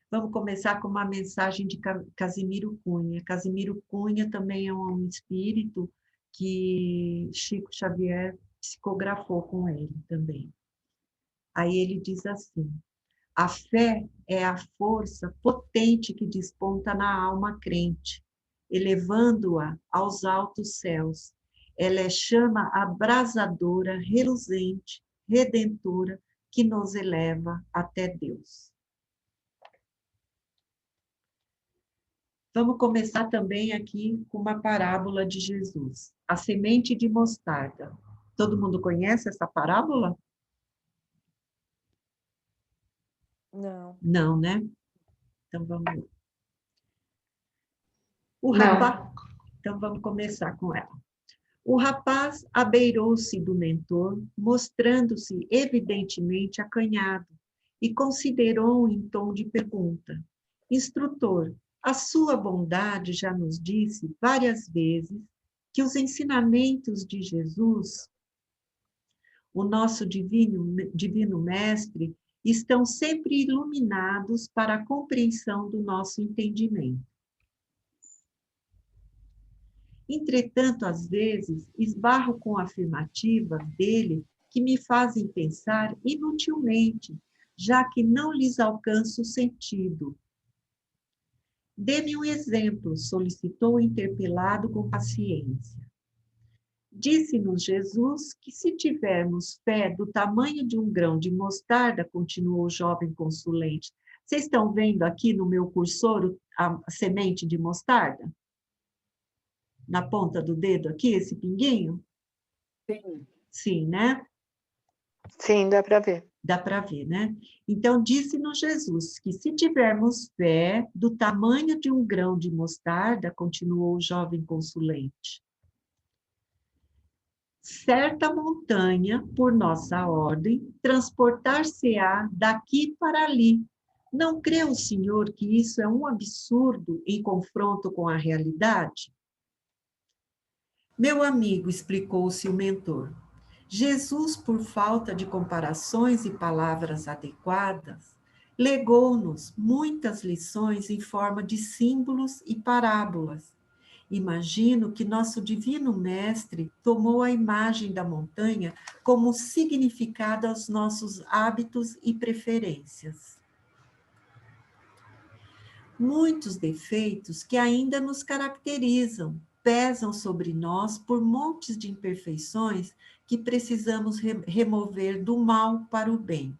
Vamos começar com uma mensagem de Casimiro Cunha. Casimiro Cunha também é um espírito que Chico Xavier psicografou com ele também. Aí ele diz assim: a fé é a força potente que desponta na alma crente, elevando-a aos altos céus. Ela é chama abrasadora, reluzente, redentora, que nos eleva até Deus. Vamos começar também aqui com uma parábola de Jesus, a semente de mostarda. Todo mundo conhece essa parábola? Não. Não, né? Então vamos lá. O rapaz... Então vamos começar com ela. O rapaz abeirou-se do mentor, mostrando-se evidentemente acanhado, e considerou em tom de pergunta: instrutor, a sua bondade já nos disse várias vezes que os ensinamentos de Jesus, o nosso divino mestre, estão sempre iluminados para a compreensão do nosso entendimento. Entretanto, às vezes, esbarro com afirmativas dele que me fazem pensar inutilmente, já que não lhes alcança o sentido. Dê-me um exemplo, solicitou o interpelado com paciência. Disse-nos Jesus que se tivermos fé do tamanho de um grão de mostarda, continuou o jovem consulente. Vocês estão vendo aqui no meu cursor a semente de mostarda? Na ponta do dedo aqui, esse pinguinho? Sim. Sim, né? Sim, dá para ver. Dá para ver, né? Então, disse-nos Jesus que se tivermos fé do tamanho de um grão de mostarda, continuou o jovem consulente, certa montanha, por nossa ordem, transportar-se-á daqui para ali. Não crê o senhor que isso é um absurdo em confronto com a realidade? Meu amigo, explicou-se o mentor, Jesus, por falta de comparações e palavras adequadas, legou-nos muitas lições em forma de símbolos e parábolas. Imagino que nosso divino mestre tomou a imagem da montanha como significado aos nossos hábitos e preferências. Muitos defeitos que ainda nos caracterizam pesam sobre nós por montes de imperfeições que precisamos remover do mal para o bem.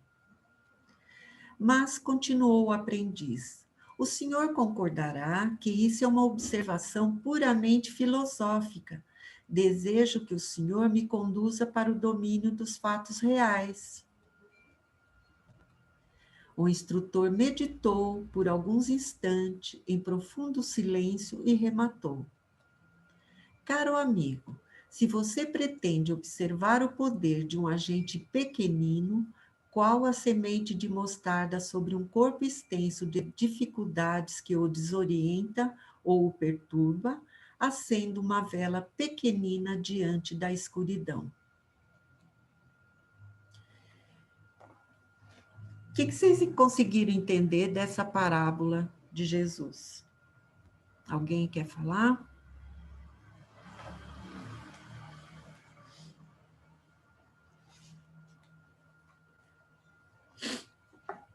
Mas, continuou o aprendiz, o senhor concordará que isso é uma observação puramente filosófica. Desejo que o senhor me conduza para o domínio dos fatos reais. O instrutor meditou por alguns instantes em profundo silêncio e rematou. Caro amigo, se você pretende observar o poder de um agente pequenino, qual a semente de mostarda sobre um corpo extenso de dificuldades que o desorienta ou o perturba, acenda uma vela pequenina diante da escuridão. O que vocês conseguiram entender dessa parábola de Jesus? Alguém quer falar?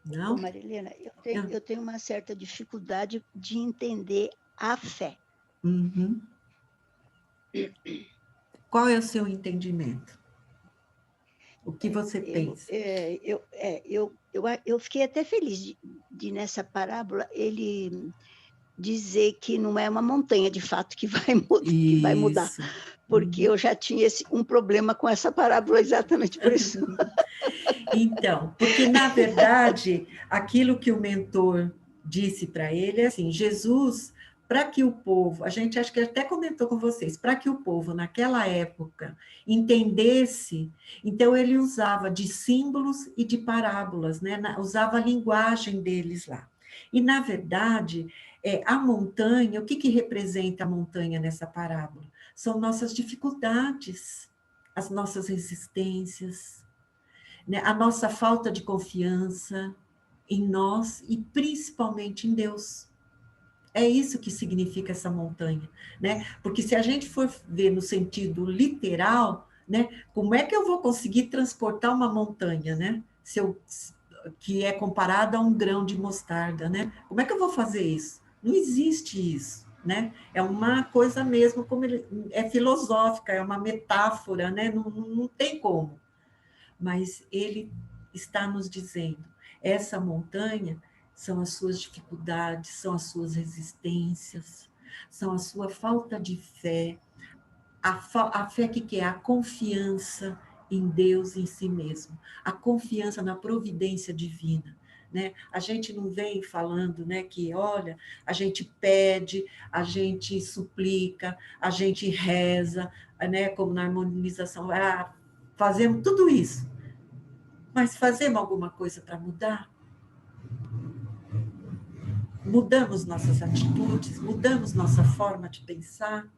Não? Marilena, eu tenho uma certa dificuldade de entender a fé. Uhum. Qual é o seu entendimento? O que você pensa? Eu fiquei até feliz de nessa parábola, ele dizer que não é uma montanha, de fato, que vai mudar. Porque eu já tinha um problema com essa parábola exatamente por isso. Então, porque, na verdade, aquilo que o mentor disse para ele é assim, Jesus, para que o povo, a gente acho que até comentou com vocês, para que o povo, naquela época, entendesse, então ele usava de símbolos e de parábolas, né? Usava a linguagem deles lá. E, na verdade, A montanha, o que representa a montanha nessa parábola? São nossas dificuldades, as nossas resistências, né? A nossa falta de confiança em nós e principalmente em Deus. É isso que significa essa montanha, né? Porque se a gente for ver no sentido literal, né, como é que eu vou conseguir transportar uma montanha, né? Que é comparada a um grão de mostarda, né? Como é que eu vou fazer isso? Não existe isso, né? É uma coisa mesmo, como é filosófica, é uma metáfora, né? Não tem como. Mas ele está nos dizendo, essa montanha são as suas dificuldades, são as suas resistências, são a sua falta de fé, a fé que é a confiança em Deus, em si mesmo, a confiança na providência divina, né? A gente não vem falando, né, que, olha, a gente pede, a gente suplica, a gente reza, né, como na harmonização, fazemos tudo isso, mas fazemos alguma coisa para mudar? Mudamos nossas atitudes, mudamos nossa forma de pensar?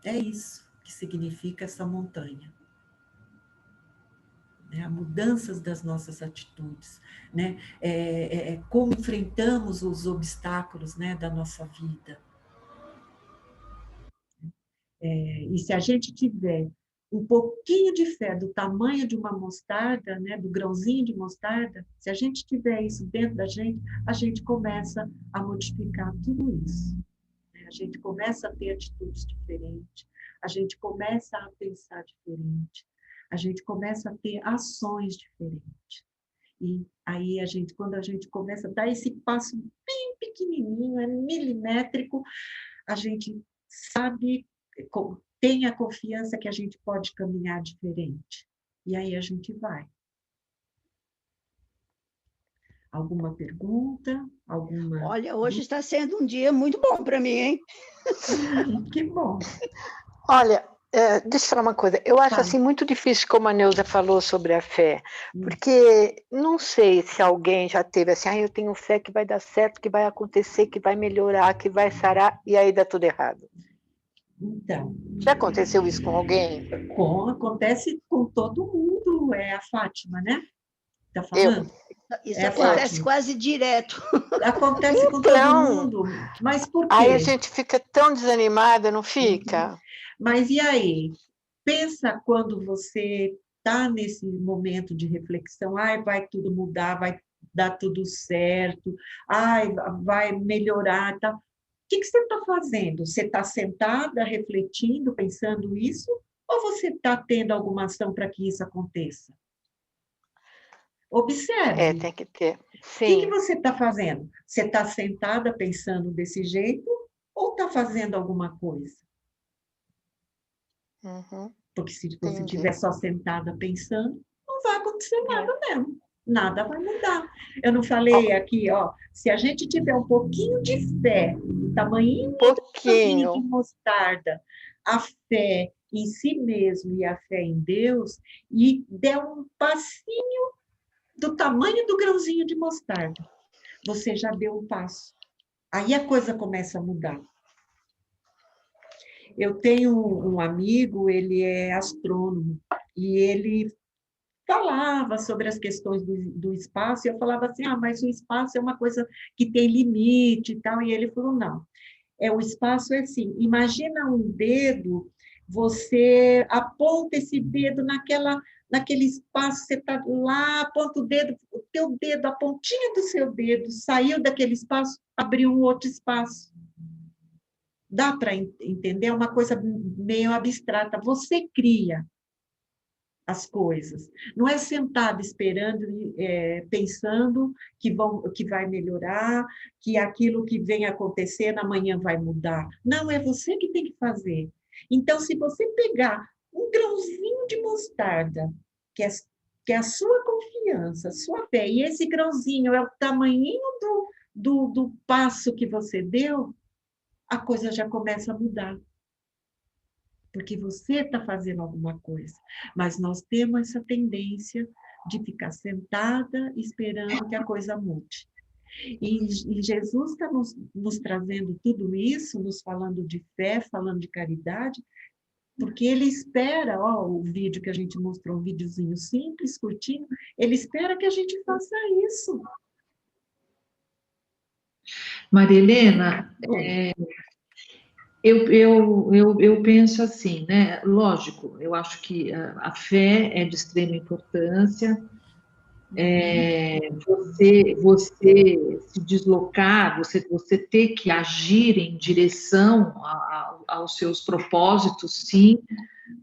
É isso que significa essa montanha. Mudanças das nossas atitudes, né? Como enfrentamos os obstáculos, né, da nossa vida. E se a gente tiver um pouquinho de fé do tamanho de uma mostarda, né, do grãozinho de mostarda, se a gente tiver isso dentro da gente, a gente começa a modificar tudo isso. A gente começa a ter atitudes diferentes, a gente começa a pensar diferente, a gente começa a ter ações diferentes. E aí, quando a gente começa a dar esse passo bem pequenininho, milimétrico, a gente sabe, tem a confiança que a gente pode caminhar diferente. E aí a gente vai. Alguma pergunta? Olha, hoje está sendo um dia muito bom para mim, hein? Que bom. Olha, deixa eu falar uma coisa. Eu acho assim muito difícil, como a Neuza falou sobre a fé, porque não sei se alguém já teve assim, eu tenho fé que vai dar certo, que vai acontecer, que vai melhorar, que vai sarar, e aí dá tudo errado. Então. Já aconteceu isso com alguém? Acontece com todo mundo. É a Fátima, né? Tá falando? Isso acontece quase direto. Acontece com todo mundo. Mas por quê? Aí a gente fica tão desanimada, não fica? Mas e aí? Pensa quando você está nesse momento de reflexão, vai tudo mudar, vai dar tudo certo, vai melhorar, tá? O que você está fazendo? Você está sentada, refletindo, pensando isso? Ou você está tendo alguma ação para que isso aconteça? Observe. Tem que ter. Sim. O que você está fazendo? Você está sentada pensando desse jeito ou está fazendo alguma coisa? Porque se você estiver só sentada pensando, não vai acontecer nada mesmo. Nada vai mudar. Eu não falei aqui, se a gente tiver um pouquinho de fé, tamanhinho de mostarda, a fé em si mesmo e a fé em Deus, e der um passinho do tamanho do grãozinho de mostarda, você já deu um passo. Aí a coisa começa a mudar. Eu tenho um amigo, ele é astrônomo, e ele falava sobre as questões do espaço, e eu falava assim, mas o espaço é uma coisa que tem limite e tal, e ele falou, não, o espaço é assim, imagina um dedo, você aponta esse dedo naquele espaço, você está lá, aponta o teu dedo, a pontinha do seu dedo, saiu daquele espaço, abriu um outro espaço. Dá para entender? É uma coisa meio abstrata. Você cria as coisas. Não é sentado esperando, pensando que vai melhorar, que aquilo que vem acontecendo amanhã vai mudar. Não, é você que tem que fazer. Então, se você pegar um grãozinho de mostarda, que é a sua confiança, a sua fé, e esse grãozinho é o tamanhinho do passo que você deu, a coisa já começa a mudar. Porque você está fazendo alguma coisa. Mas nós temos essa tendência de ficar sentada esperando que a coisa mude. E Jesus está nos trazendo tudo isso, nos falando de fé, falando de caridade, porque ele espera, ó, o vídeo que a gente mostrou, um videozinho simples, curtinho, ele espera que a gente faça isso. Maria Helena, eu penso assim, né? Lógico, eu acho que a fé é de extrema importância. Você se deslocar, você ter que agir em direção aos seus propósitos, sim,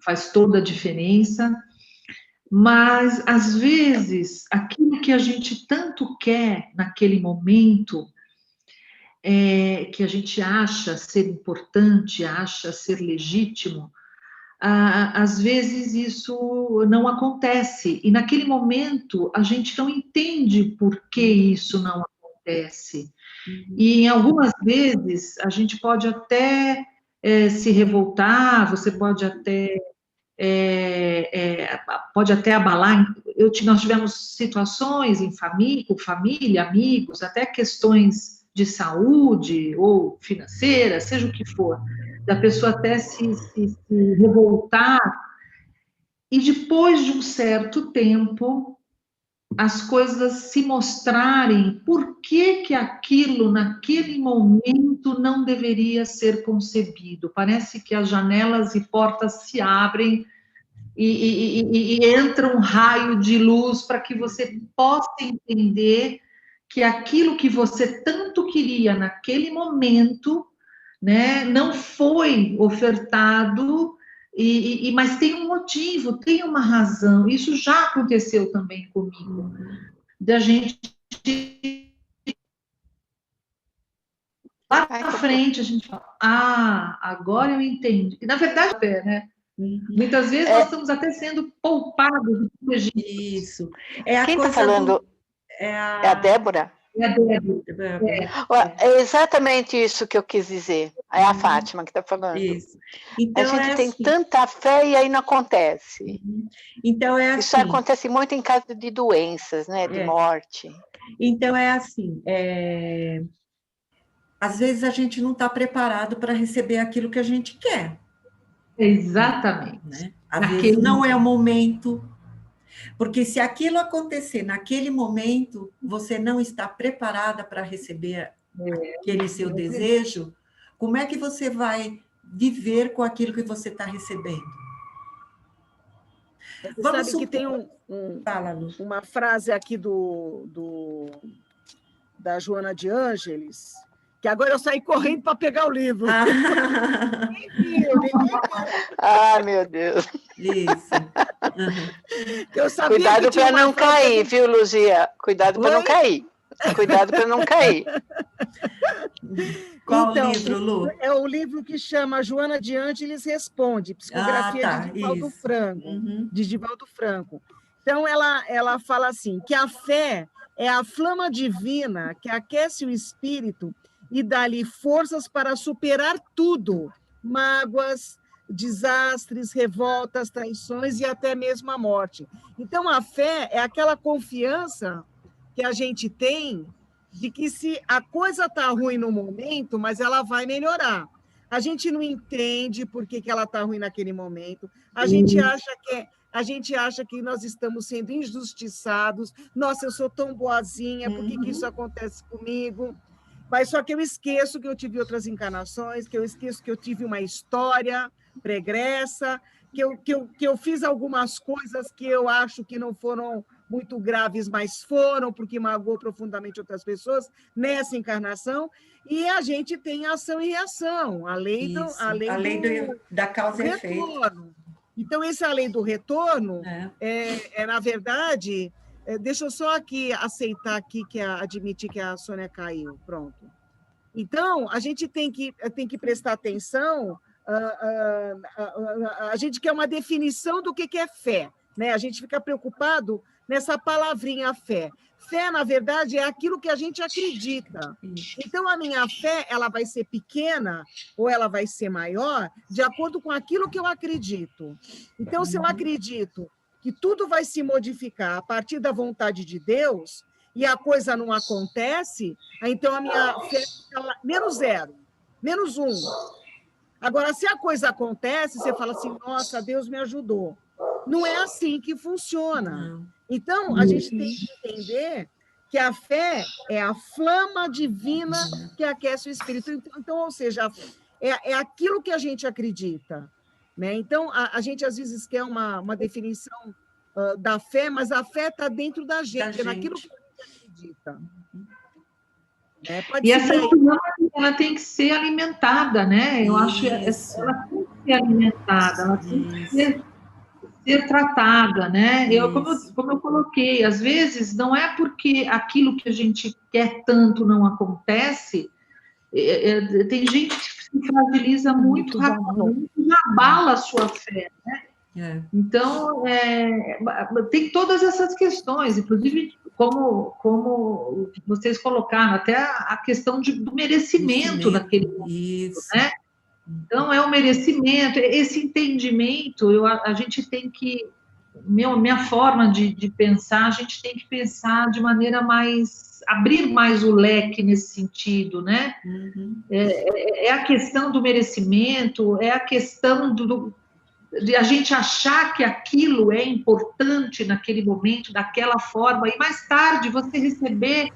faz toda a diferença. Mas, às vezes, aquilo que a gente tanto quer naquele momento, que a gente acha ser importante, acha ser legítimo, às vezes isso não acontece. E naquele momento a gente não entende por que isso não acontece. E em algumas vezes a gente pode até se revoltar, você pode até abalar. Nós tivemos situações com família, amigos, até questões de saúde ou financeira, seja o que for, da pessoa até se revoltar, e depois de um certo tempo, as coisas se mostrarem por que aquilo, naquele momento, não deveria ser concebido. Parece que as janelas e portas se abrem e entra um raio de luz para que você possa entender que aquilo que você tanto queria naquele momento, né, não foi ofertado, mas tem um motivo, tem uma razão. Isso já aconteceu também comigo, da gente lá na frente a gente fala, agora eu entendi. E na verdade, né? Muitas vezes nós estamos até sendo poupados de isso. Quem está falando? É a Débora? É a Débora. É exatamente isso que eu quis dizer. É a Fátima que está falando. Isso. Então, a gente tem tanta fé e aí não acontece. Então, é assim. Isso acontece muito em caso de doenças, né? De morte. Então, é assim. Às vezes a gente não está preparado para receber aquilo que a gente quer. Exatamente. Né? Às vezes não é o momento. Porque se aquilo acontecer naquele momento, você não está preparada para receber aquele seu desejo, como é que você vai viver com aquilo que você está recebendo? Você sabe que tem uma frase aqui da Joana de Ângeles, que agora eu saí correndo para pegar o livro. Meu Deus. Isso. Cuidado para não cair, viu, Luzia? Cuidado para não cair. Cuidado para não cair. Qual livro, Lu? É o livro que chama Joana de Ângeles Responde, Psicografia de Divaldo Franco. De Divaldo Franco. Então, ela fala assim, que a fé é a flama divina que aquece o espírito e dá-lhe forças para superar tudo, mágoas, desastres, revoltas, traições e até mesmo a morte. Então, a fé é aquela confiança que a gente tem de que se a coisa está ruim no momento, mas ela vai melhorar. A gente não entende por que ela está ruim naquele momento, a gente acha que nós estamos sendo injustiçados, nossa, eu sou tão boazinha, por que isso acontece comigo? Mas só que eu esqueço que eu tive outras encarnações, que eu esqueço que eu tive uma história pregressa, que eu fiz algumas coisas que eu acho que não foram muito graves, mas foram, porque magoou profundamente outras pessoas nessa encarnação, e a gente tem ação e reação, a lei da causa e efeito. Então, essa lei do retorno, na verdade... Deixa eu só aqui aceitar aqui admitir que a Sônia caiu. Pronto. Então, a gente tem que prestar atenção, a gente quer uma definição do que é fé, né? A gente fica preocupado nessa palavrinha fé. Fé, na verdade, é aquilo que a gente acredita. Então, a minha fé ela vai ser pequena ou ela vai ser maior de acordo com aquilo que eu acredito. Então, se eu acredito que tudo vai se modificar a partir da vontade de Deus, e a coisa não acontece, aí então a minha fé fica lá, -0, -1. Agora, se a coisa acontece, você fala assim, nossa, Deus me ajudou. Não é assim que funciona. Então, a gente tem que entender que a fé é a flama divina que aquece o espírito. Então, ou seja, é aquilo que a gente acredita. Né? Então, a gente às vezes quer uma definição da fé, mas a fé está dentro da gente, é naquilo que a gente acredita. E essa flama, ela tem que ser alimentada, né? Eu acho que ela tem que ser alimentada, ela tem que ser tratada, né? Como eu coloquei, às vezes não é porque aquilo que a gente quer tanto não acontece, tem gente que se fragiliza muito rapidamente e abala a sua fé, né? Então, tem todas essas questões, inclusive, como vocês colocaram, até a questão do merecimento naquele momento, né? Então, é o merecimento, esse entendimento, a gente tem que, minha forma de pensar, a gente tem que pensar de maneira abrir mais o leque nesse sentido, né? É a questão do merecimento, é a questão de a gente achar que aquilo é importante naquele momento, daquela forma, e mais tarde você receber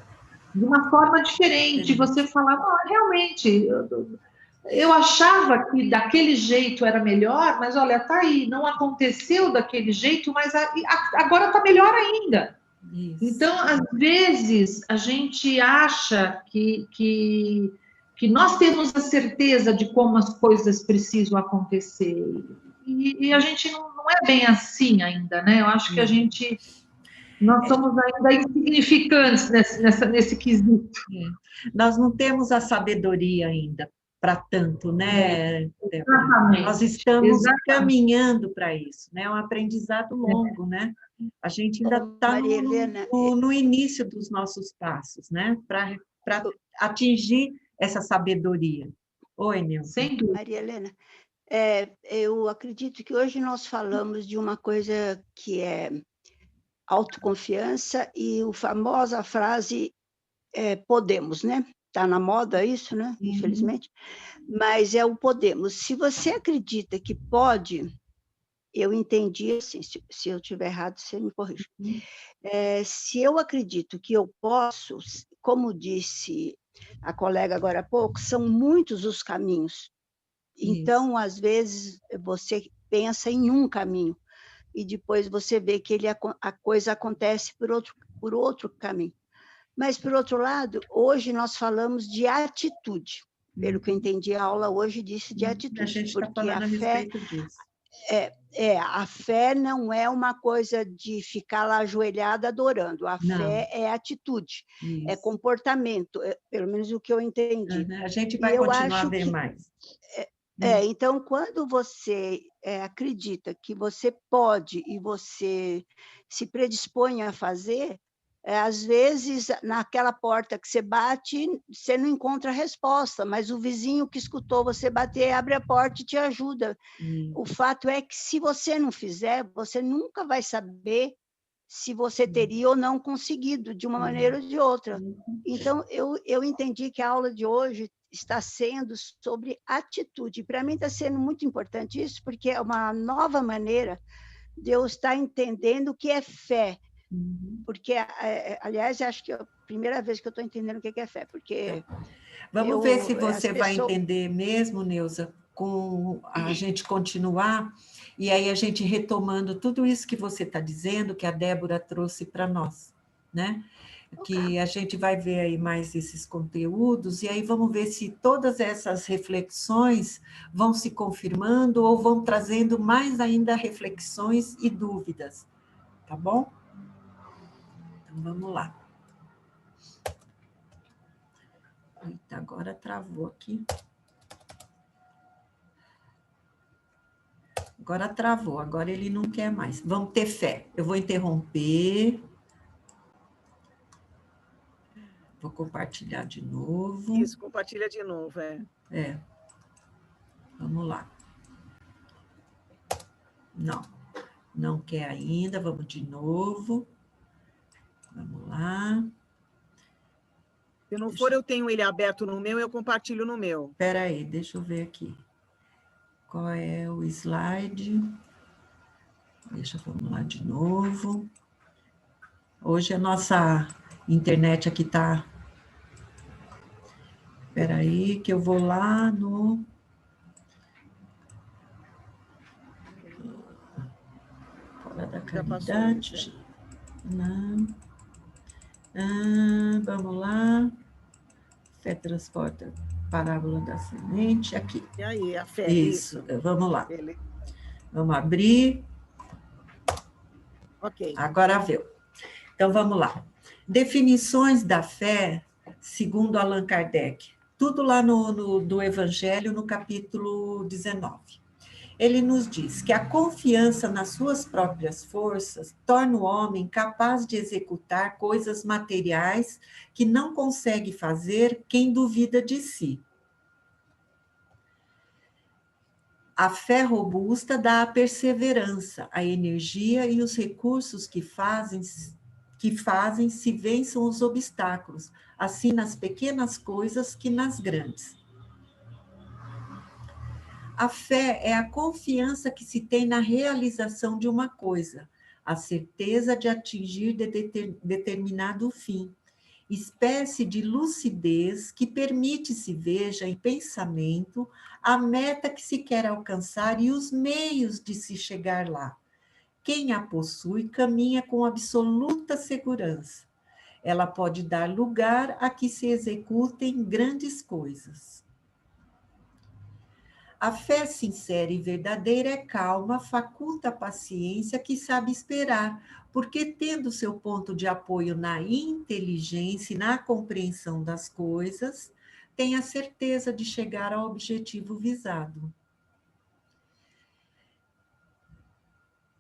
de uma forma diferente, você falar, não, realmente, eu achava que daquele jeito era melhor, mas olha, tá aí, não aconteceu daquele jeito, mas agora está melhor ainda. Isso. Então, às vezes, a gente acha que nós temos a certeza de como as coisas precisam acontecer, e a gente não é bem assim ainda, né? Eu acho que nós somos ainda insignificantes nesse quesito. Nós não temos a sabedoria ainda para tanto, né? Exatamente. Nós estamos caminhando para isso, né? É um aprendizado longo, né? A gente ainda está no início dos nossos passos, né? Para atingir essa sabedoria. Oi, Nilce. Sem dúvida. Maria Helena, eu acredito que hoje nós falamos de uma coisa que é autoconfiança e a famosa frase podemos, né? Está na moda isso, né? Infelizmente. Mas é o podemos. Se você acredita que pode, eu entendi assim, se eu estiver errado, você me corrija. Se eu acredito que eu posso, como disse a colega agora há pouco, são muitos os caminhos. Então, às vezes, você pensa em um caminho e depois você vê que a coisa acontece por outro caminho. Mas, por outro lado, hoje nós falamos de atitude. Pelo que eu entendi, a aula hoje disse de atitude. A gente está falando a respeito disso. A fé não é uma coisa de ficar lá ajoelhada adorando. A fé é atitude, é comportamento, pelo menos o que eu entendi. A gente vai continuar a ver mais. Então, quando você acredita que você pode e você se predispõe a fazer, às vezes, naquela porta que você bate, você não encontra a resposta, mas o vizinho que escutou você bater abre a porta e te ajuda. O fato é que, se você não fizer, você nunca vai saber se você teria ou não conseguido, de uma maneira ou de outra. Então, eu entendi que a aula de hoje está sendo sobre atitude. Para mim está sendo muito importante isso, porque é uma nova maneira de eu estar entendendo o que é fé. Porque, aliás, acho que é a primeira vez que eu estou entendendo o que é fé, porque... Vamos ver se você vai entender mesmo, Neuza, com a gente continuar, e aí a gente retomando tudo isso que você está dizendo, que a Débora trouxe para nós, né? Que a gente vai ver aí mais esses conteúdos, e aí vamos ver se todas essas reflexões vão se confirmando ou vão trazendo mais ainda reflexões e dúvidas, tá bom? Então, vamos lá. Eita, agora travou aqui. Agora travou, agora ele não quer mais. Vamos ter fé. Eu vou interromper. Vou compartilhar de novo. Isso, compartilha de novo, Vamos lá. Não quer ainda, vamos de novo. Vamos lá. Se não for, eu tenho ele aberto no meu, eu compartilho no meu. Espera aí, deixa eu ver aqui. Qual é o slide? Vamos lá de novo. Hoje a nossa internet aqui está... Espera aí, que eu vou lá no... Fora da caridade. Vamos lá. Fé transporta parábola da semente. Aqui. E aí, a fé. Isso, vamos lá. Vamos abrir. Ok. Agora veio. Então, vamos lá. Definições da fé, segundo Allan Kardec. Tudo lá do Evangelho, no capítulo 19. Ele nos diz que a confiança nas suas próprias forças torna o homem capaz de executar coisas materiais que não consegue fazer quem duvida de si. A fé robusta dá a perseverança, a energia e os recursos que fazem se vençam os obstáculos, assim nas pequenas coisas que nas grandes. A fé é a confiança que se tem na realização de uma coisa, a certeza de atingir determinado fim, espécie de lucidez que permite se veja em pensamento a meta que se quer alcançar e os meios de se chegar lá. Quem a possui caminha com absoluta segurança. Ela pode dar lugar a que se executem grandes coisas. A fé sincera e verdadeira é calma, faculta a paciência que sabe esperar, porque tendo seu ponto de apoio na inteligência e na compreensão das coisas, tem a certeza de chegar ao objetivo visado.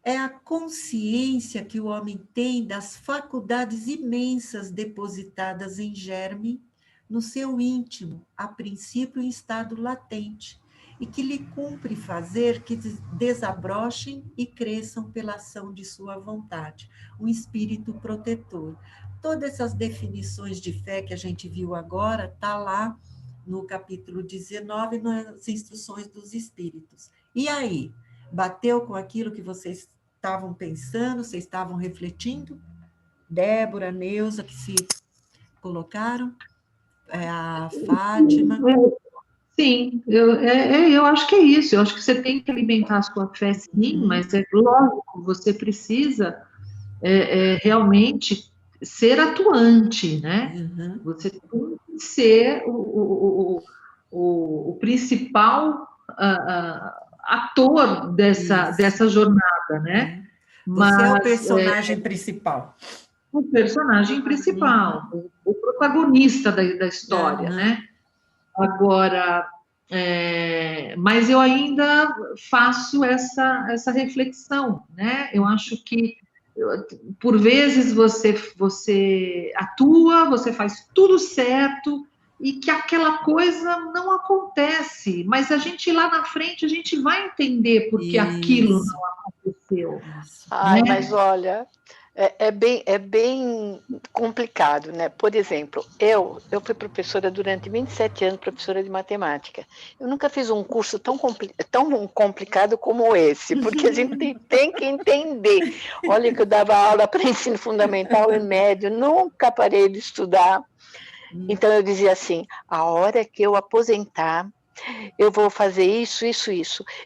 É a consciência que o homem tem das faculdades imensas depositadas em germe no seu íntimo, a princípio em estado latente, e que lhe cumpre fazer que desabrochem e cresçam pela ação de sua vontade, um espírito protetor. Todas essas definições de fé que a gente viu agora, está lá no capítulo 19, nas instruções dos espíritos. E aí, bateu com aquilo que vocês estavam pensando, vocês estavam refletindo? Débora, Neuza, que se colocaram, a Fátima... Sim, eu acho que é isso. Eu acho que você tem que alimentar a sua fé, sim, mas é lógico, você precisa realmente ser atuante, né? Você tem que ser o principal ator dessa jornada, né? Você é o personagem principal. O personagem principal, o protagonista da história, né? Agora, mas eu ainda faço essa reflexão, né? Eu acho que, por vezes, você atua, você faz tudo certo, e que aquela coisa não acontece, mas a gente lá na frente, a gente vai entender por que aquilo não aconteceu. Ai, né? mas olha... É bem complicado, né? Por exemplo, eu fui professora durante 27 anos, professora de matemática. Eu nunca fiz um curso tão complicado como esse, porque a gente tem que entender. Olha que eu dava aula para ensino fundamental e médio, nunca parei de estudar. Então eu dizia assim, a hora que eu aposentar, eu vou fazer isso.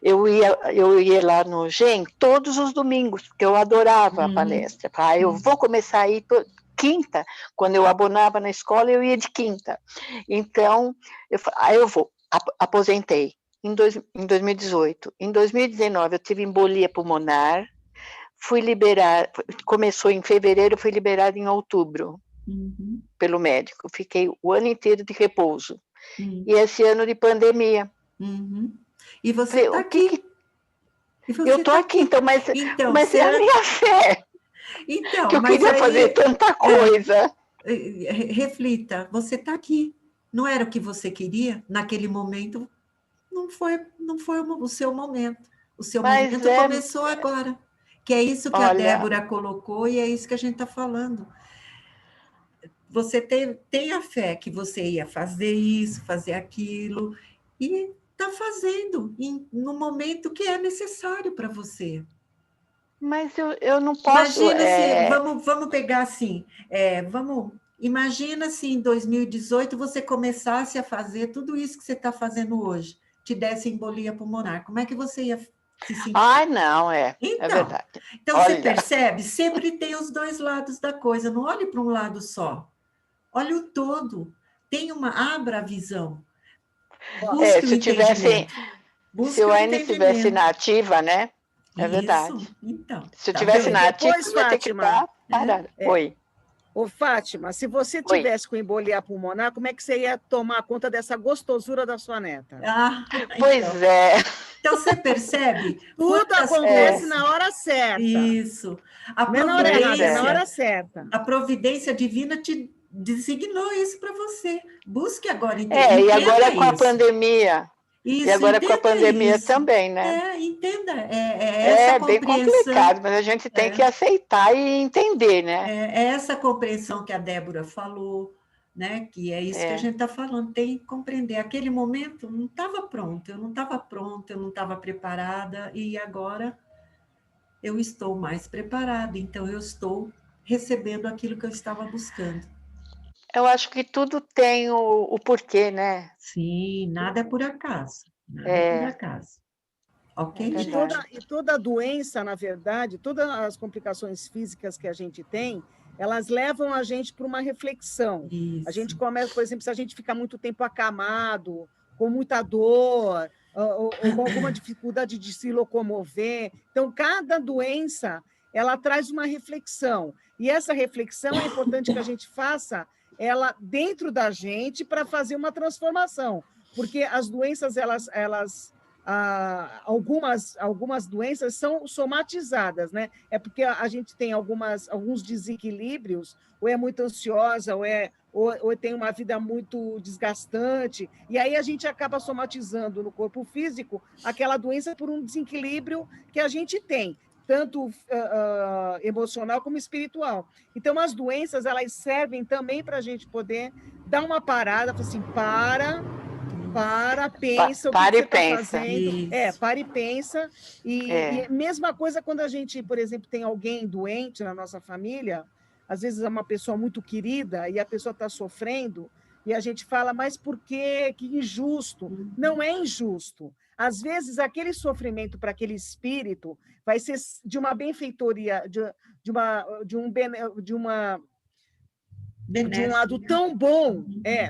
Eu ia lá no GEM todos os domingos, porque eu adorava a palestra. Eu vou começar a ir quinta, quando eu abonava na escola, eu ia de quinta. Então, eu vou. Aposentei em 2018. Em 2019, eu tive embolia pulmonar, fui liberar, começou em fevereiro, fui liberada em outubro, pelo médico. Fiquei o ano inteiro de repouso. E esse ano de pandemia. E você está aqui. Eu estou aqui, então, mas é a minha fé. Então, que eu queria fazer tanta coisa. Reflita, você está aqui. Não era o que você queria? Naquele momento, não foi o seu momento. O seu momento começou agora. Que é isso que a Débora colocou e é isso que a gente está falando. você tem a fé que você ia fazer isso, fazer aquilo, e está fazendo no momento que é necessário para você. Mas eu não posso... Imagina se, vamos pegar assim, imagina se em 2018 você começasse a fazer tudo isso que você está fazendo hoje, te desse embolia pulmonar, como é que você ia se sentir? Ai, não, então, é verdade. Então, olha, você percebe? Sempre tem os dois lados da coisa, não olhe para um lado só, olhe o todo, abra a visão. Busque o entendimento. Se eu ainda estivesse na ativa, né? É verdade. Isso, então. Se eu estivesse na ativa, eu ia ter que estar parada. Oi. Ô, Fátima, se você tivesse com embolia pulmonar, como é que você ia tomar conta dessa gostosura da sua neta? Pois então. Então você percebe? Tudo acontece na hora certa. Isso. Na hora certa. A providência divina te designou isso para você. Busque agora entender. E agora com a pandemia. Isso, e agora com a pandemia também, né? Entenda. Essa bem complicado, mas a gente tem que aceitar e entender, né? É essa compreensão que a Débora falou, né? Que é isso que a gente está falando, tem que compreender. Aquele momento não estava pronto, eu não estava pronta, eu não estava preparada, e agora eu estou mais preparada, então eu estou recebendo aquilo que eu estava buscando. Eu acho que tudo tem o porquê, né? Sim, nada é por acaso. Nada é por acaso. Ok? E toda doença, na verdade, todas as complicações físicas que a gente tem, elas levam a gente para uma reflexão. Isso. A gente começa, por exemplo, se a gente fica muito tempo acamado, com muita dor, ou com alguma dificuldade de se locomover. Então, cada doença, ela traz uma reflexão. E essa reflexão é importante que a gente faça ela dentro da gente para fazer uma transformação. Porque as doenças, algumas doenças são somatizadas, né? É porque a gente tem alguns desequilíbrios, ou é muito ansiosa, ou tem uma vida muito desgastante, e aí a gente acaba somatizando no corpo físico aquela doença por um desequilíbrio que a gente tem, tanto emocional como espiritual. Então, as doenças, elas servem também para a gente poder dar uma parada, assim, pensa o que você está fazendo. Para e pensa. E mesma coisa quando a gente, por exemplo, tem alguém doente na nossa família, às vezes é uma pessoa muito querida e a pessoa está sofrendo, e a gente fala, mas por quê? Que injusto. Não é injusto. Às vezes, aquele sofrimento para aquele espírito vai ser de uma benfeitoria, de um lado tão bom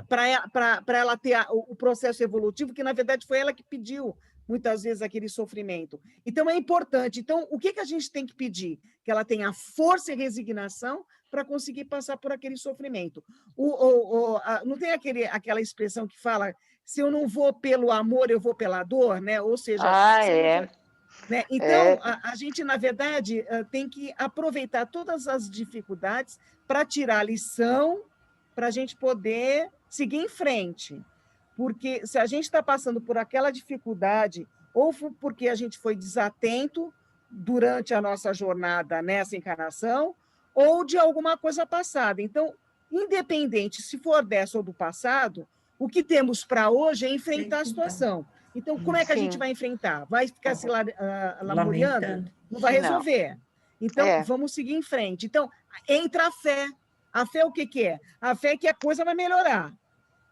para ela ter o processo evolutivo, que, na verdade, foi ela que pediu, muitas vezes, aquele sofrimento. Então, é importante. Então, o que a gente tem que pedir? Que ela tenha força e resignação para conseguir passar por aquele sofrimento. Não tem aquela expressão que fala, se eu não vou pelo amor, eu vou pela dor, né? Ou seja... Né? Então, a gente, na verdade, tem que aproveitar todas as dificuldades para tirar a lição, para a gente poder seguir em frente. Porque se a gente está passando por aquela dificuldade, ou porque a gente foi desatento durante a nossa jornada nessa encarnação, ou de alguma coisa passada. Então, independente se for dessa ou do passado, o que temos para hoje é enfrentar a situação. Então, como é que a gente vai enfrentar? Vai ficar se lamuriando? Não vai resolver. Então, vamos seguir em frente. Então, entra a fé. A fé o que é? A fé é que a coisa vai melhorar.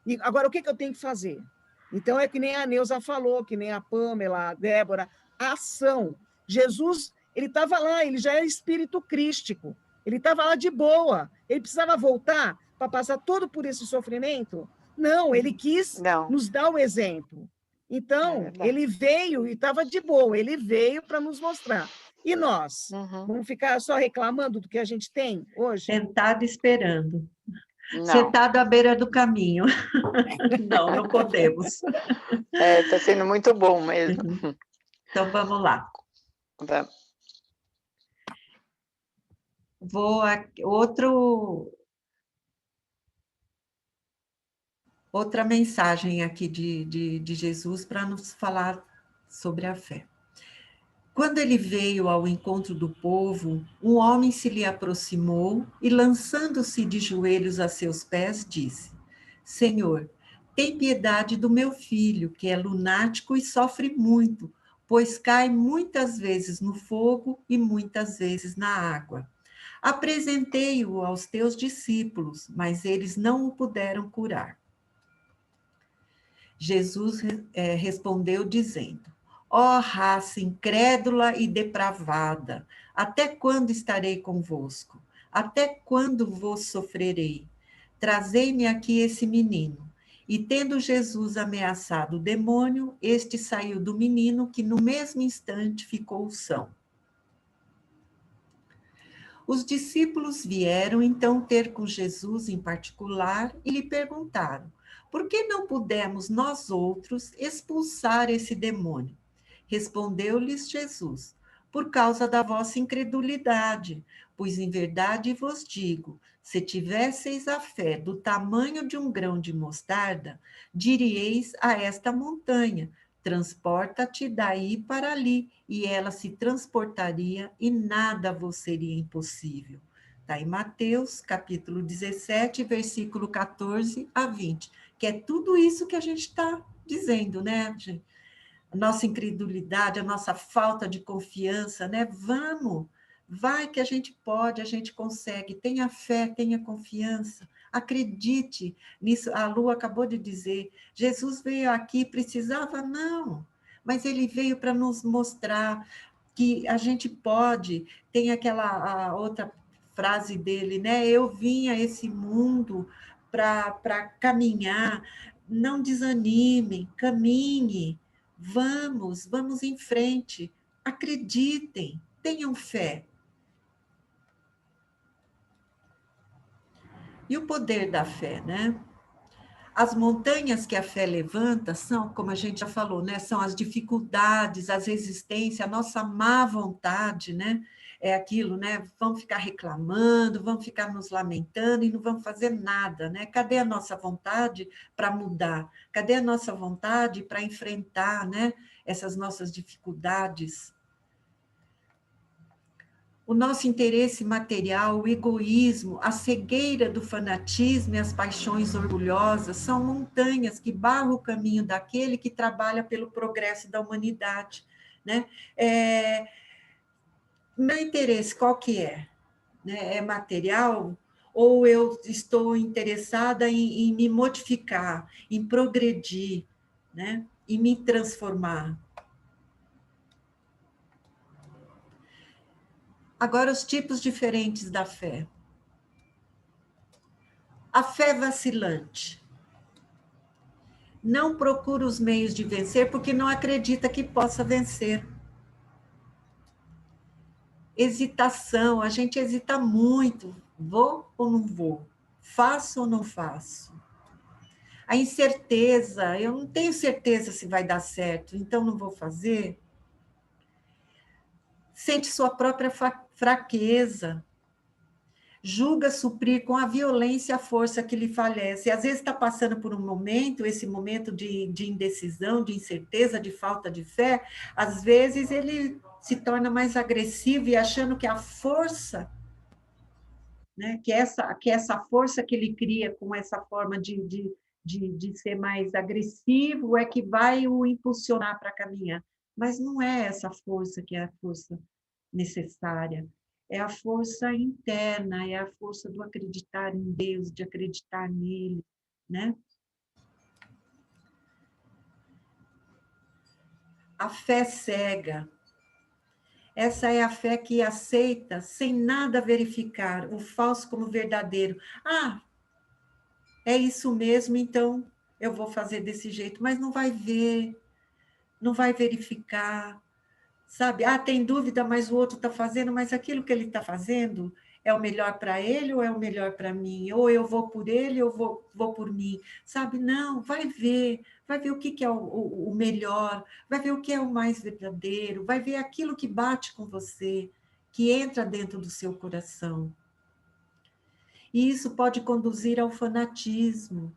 E agora, o que eu tenho que fazer? Então, é que nem a Neuza falou, que nem a Pâmela, a Débora, a ação. Jesus, ele estava lá, ele já era espírito crístico. Ele estava lá de boa. Ele precisava voltar para passar todo por esse sofrimento? Não, ele quis nos dar o exemplo. Então, ele veio e estava de boa, ele veio para nos mostrar. E nós? Vamos ficar só reclamando do que a gente tem hoje? Sentado esperando. Sentado à beira do caminho. Não podemos. Está sendo muito bom mesmo. Então, vamos lá. Outra mensagem aqui de Jesus para nos falar sobre a fé. Quando ele veio ao encontro do povo, um homem se lhe aproximou e, lançando-se de joelhos a seus pés, disse: Senhor, tem piedade do meu filho, que é lunático e sofre muito, pois cai muitas vezes no fogo e muitas vezes na água. Apresentei-o aos teus discípulos, mas eles não o puderam curar. Jesus respondeu dizendo: Ó raça incrédula e depravada, até quando estarei convosco? Até quando vos sofrerei? Trazei-me aqui esse menino. E tendo Jesus ameaçado o demônio, este saiu do menino, que no mesmo instante ficou são. Os discípulos vieram então ter com Jesus em particular e lhe perguntaram: por que não pudemos nós outros expulsar esse demônio? Respondeu-lhes Jesus: por causa da vossa incredulidade, pois em verdade vos digo, se tivesseis a fé do tamanho de um grão de mostarda, diríeis a esta montanha: transporta-te daí para ali, e ela se transportaria e nada vos seria impossível. Está em Mateus, capítulo 17, versículo 14 a 20, que é tudo isso que a gente está dizendo, né, gente? A nossa incredulidade, a nossa falta de confiança, né? Vamos, vai que a gente pode, a gente consegue. Tenha fé, tenha confiança, acredite nisso. A Lu acabou de dizer, Jesus veio aqui, precisava? Não, mas ele veio para nos mostrar que a gente pode. Tem aquela a outra frase dele, né? Eu vim a esse mundo para caminhar, não desanimem, caminhe. Vamos em frente, acreditem, tenham fé. E o poder da fé, né? As montanhas que a fé levanta são, como a gente já falou, né? São as dificuldades, as resistências, a nossa má vontade, né? É aquilo, né? Vamos ficar reclamando, vamos ficar nos lamentando e não vamos fazer nada, né? Cadê a nossa vontade para mudar? Cadê a nossa vontade para enfrentar, né? Essas nossas dificuldades? O nosso interesse material, o egoísmo, a cegueira do fanatismo e as paixões orgulhosas são montanhas que barram o caminho daquele que trabalha pelo progresso da humanidade, né? Meu interesse, qual que é? É material? Ou eu estou interessada em me modificar, em progredir, né? Em me transformar? Agora, os tipos diferentes da fé. A fé vacilante. Não procura os meios de vencer porque não acredita que possa vencer. Hesitação, a gente hesita muito. Vou ou não vou? Faço ou não faço? A incerteza, eu não tenho certeza se vai dar certo, então não vou fazer. Sente sua própria fraqueza. Julga suprir com a violência a força que lhe falece. Às vezes está passando por um momento, esse momento de indecisão, de incerteza, de falta de fé, às vezes ele se torna mais agressivo e achando que a força, né, que essa força que ele cria com essa forma de ser mais agressivo é que vai o impulsionar para caminhar. Mas não é essa força que é a força necessária. É a força interna, é a força do acreditar em Deus, de acreditar nele, né? A fé cega. Essa é a fé que aceita, sem nada verificar, o falso como verdadeiro. Ah, é isso mesmo, então eu vou fazer desse jeito, mas não vai ver, não vai verificar, sabe? Ah, tem dúvida, mas o outro está fazendo, mas aquilo que ele está fazendo é o melhor para ele ou é o melhor para mim? Ou eu vou por ele ou vou por mim, sabe? Não, vai ver o que é o melhor, vai ver o que é o mais verdadeiro, vai ver aquilo que bate com você, que entra dentro do seu coração. E isso pode conduzir ao fanatismo.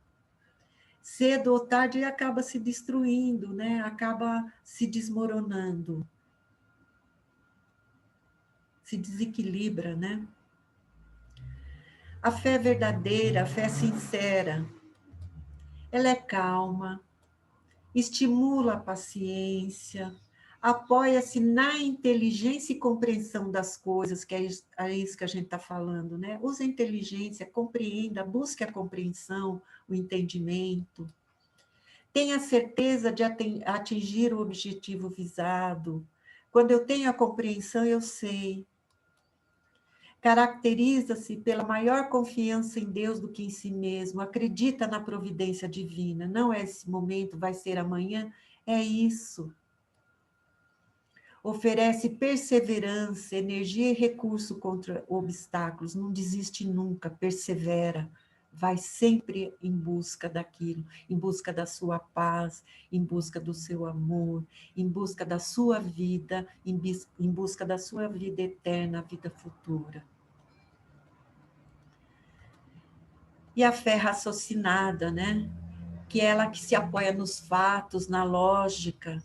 Cedo ou tarde acaba se destruindo, né? Acaba se desmoronando. se desequilibra, né? A fé verdadeira, a fé sincera, ela é calma, estimula a paciência, apoia-se na inteligência e compreensão das coisas, que é isso que a gente está falando, né? Use a inteligência, compreenda, busque a compreensão, o entendimento. Tenha certeza de atingir o objetivo visado. Quando eu tenho a compreensão, eu sei. Caracteriza-se pela maior confiança em Deus do que em si mesmo, acredita na providência divina, não é esse momento, vai ser amanhã, é isso. Oferece perseverança, energia e recurso contra obstáculos, não desiste nunca, persevera, vai sempre em busca daquilo, em busca da sua paz, em busca do seu amor, em busca da sua vida, em busca da sua vida eterna, a vida futura. E a fé raciocinada, né? Que é ela que se apoia nos fatos, na lógica,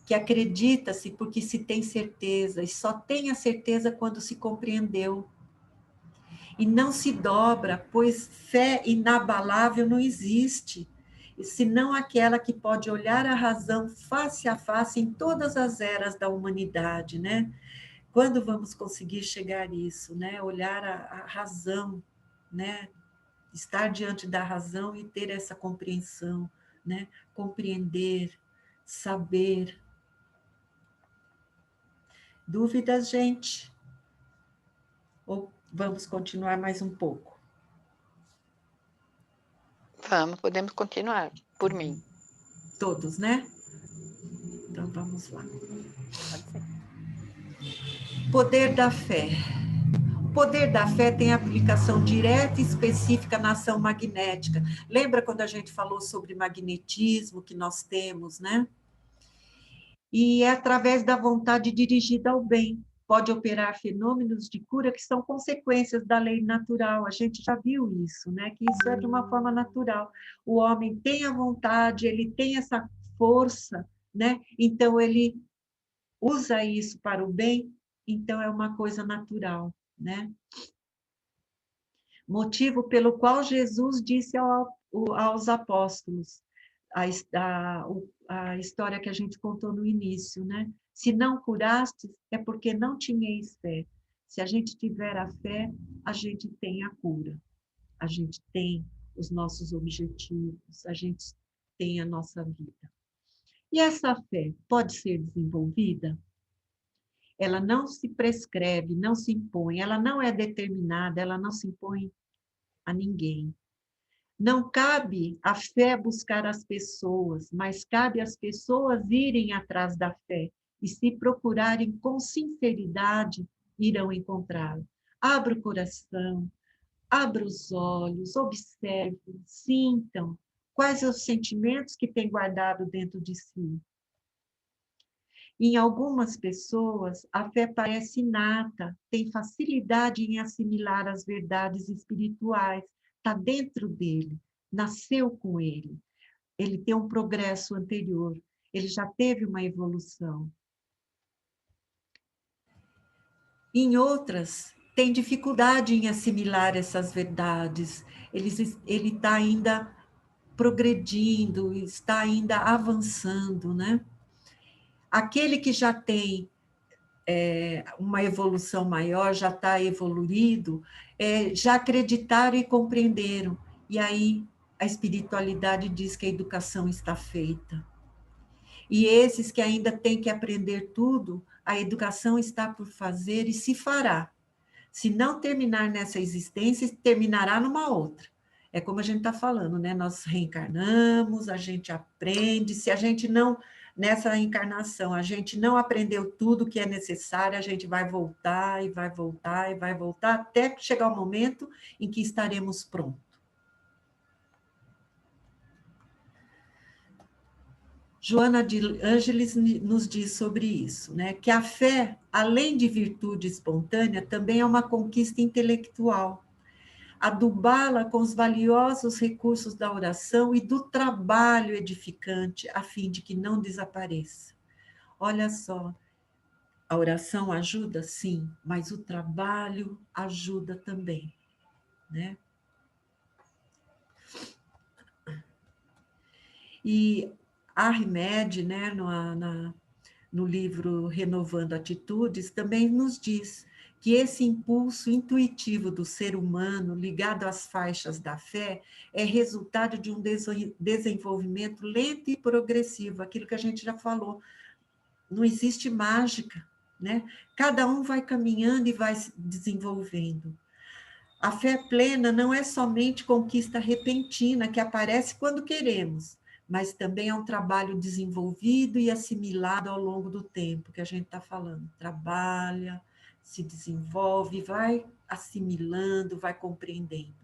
que acredita-se porque se tem certeza, e só tem a certeza quando se compreendeu. E não se dobra, pois fé inabalável não existe, senão aquela que pode olhar a razão face a face em todas as eras da humanidade, né? Quando vamos conseguir chegar a isso, né? Olhar a razão, né? Estar diante da razão e ter essa compreensão, né? Compreender, saber. Dúvidas, gente? Ou vamos continuar mais um pouco? Vamos, podemos continuar, por mim. Todos, né? Então, vamos lá. Poder da fé. O poder da fé tem aplicação direta e específica na ação magnética. Lembra quando a gente falou sobre magnetismo que nós temos, né? E é através da vontade dirigida ao bem. Pode operar fenômenos de cura que são consequências da lei natural. A gente já viu isso, né? Que isso é de uma forma natural. O homem tem a vontade, ele tem essa força, né? Então, ele usa isso para o bem, então é uma coisa natural, né? Motivo pelo qual Jesus disse aos apóstolos, a história que a gente contou no início, né? Se não curastes, é porque não tinhais fé. Se a gente tiver a fé, a gente tem a cura. A gente tem os nossos objetivos, a gente tem a nossa vida. E essa fé pode ser desenvolvida? Ela não se prescreve, não se impõe, ela não é determinada, ela não se impõe a ninguém. Não cabe a fé buscar as pessoas, mas cabe às pessoas irem atrás da fé e se procurarem com sinceridade, irão encontrá-la. Abra o coração, abra os olhos, observe, sintam quais os sentimentos que tem guardado dentro de si. Em algumas pessoas, a fé parece inata, tem facilidade em assimilar as verdades espirituais, está dentro dele, nasceu com ele. Ele tem um progresso anterior, ele já teve uma evolução. Em outras, tem dificuldade em assimilar essas verdades, ele está ainda progredindo, está ainda avançando, né? Aquele que já tem uma evolução maior, já está evoluído, já acreditaram e compreenderam. E aí a espiritualidade diz que a educação está feita. E esses que ainda têm que aprender tudo, a educação está por fazer e se fará. Se não terminar nessa existência, terminará numa outra. É como a gente está falando, né? Nós reencarnamos, a gente aprende, se a gente não... Nessa encarnação, a gente não aprendeu tudo que é necessário, a gente vai voltar e vai voltar e vai voltar, até chegar o momento em que estaremos prontos. Joana de Ângeles nos diz sobre isso, né? Que a fé, além de virtude espontânea, também é uma conquista intelectual. Adubá-la com os valiosos recursos da oração e do trabalho edificante, a fim de que não desapareça. Olha só, A oração ajuda, sim, mas o trabalho ajuda também, né? E a Arrimede, né, no livro Renovando Atitudes, também nos diz que esse impulso intuitivo do ser humano ligado às faixas da fé é resultado de um desenvolvimento lento e progressivo, aquilo que a gente já falou. Não existe mágica, né? Cada um vai caminhando e vai se desenvolvendo. A fé plena não é somente conquista repentina que aparece quando queremos, mas também é um trabalho desenvolvido e assimilado ao longo do tempo, que a gente está falando. Trabalha, se desenvolve, vai assimilando, vai compreendendo.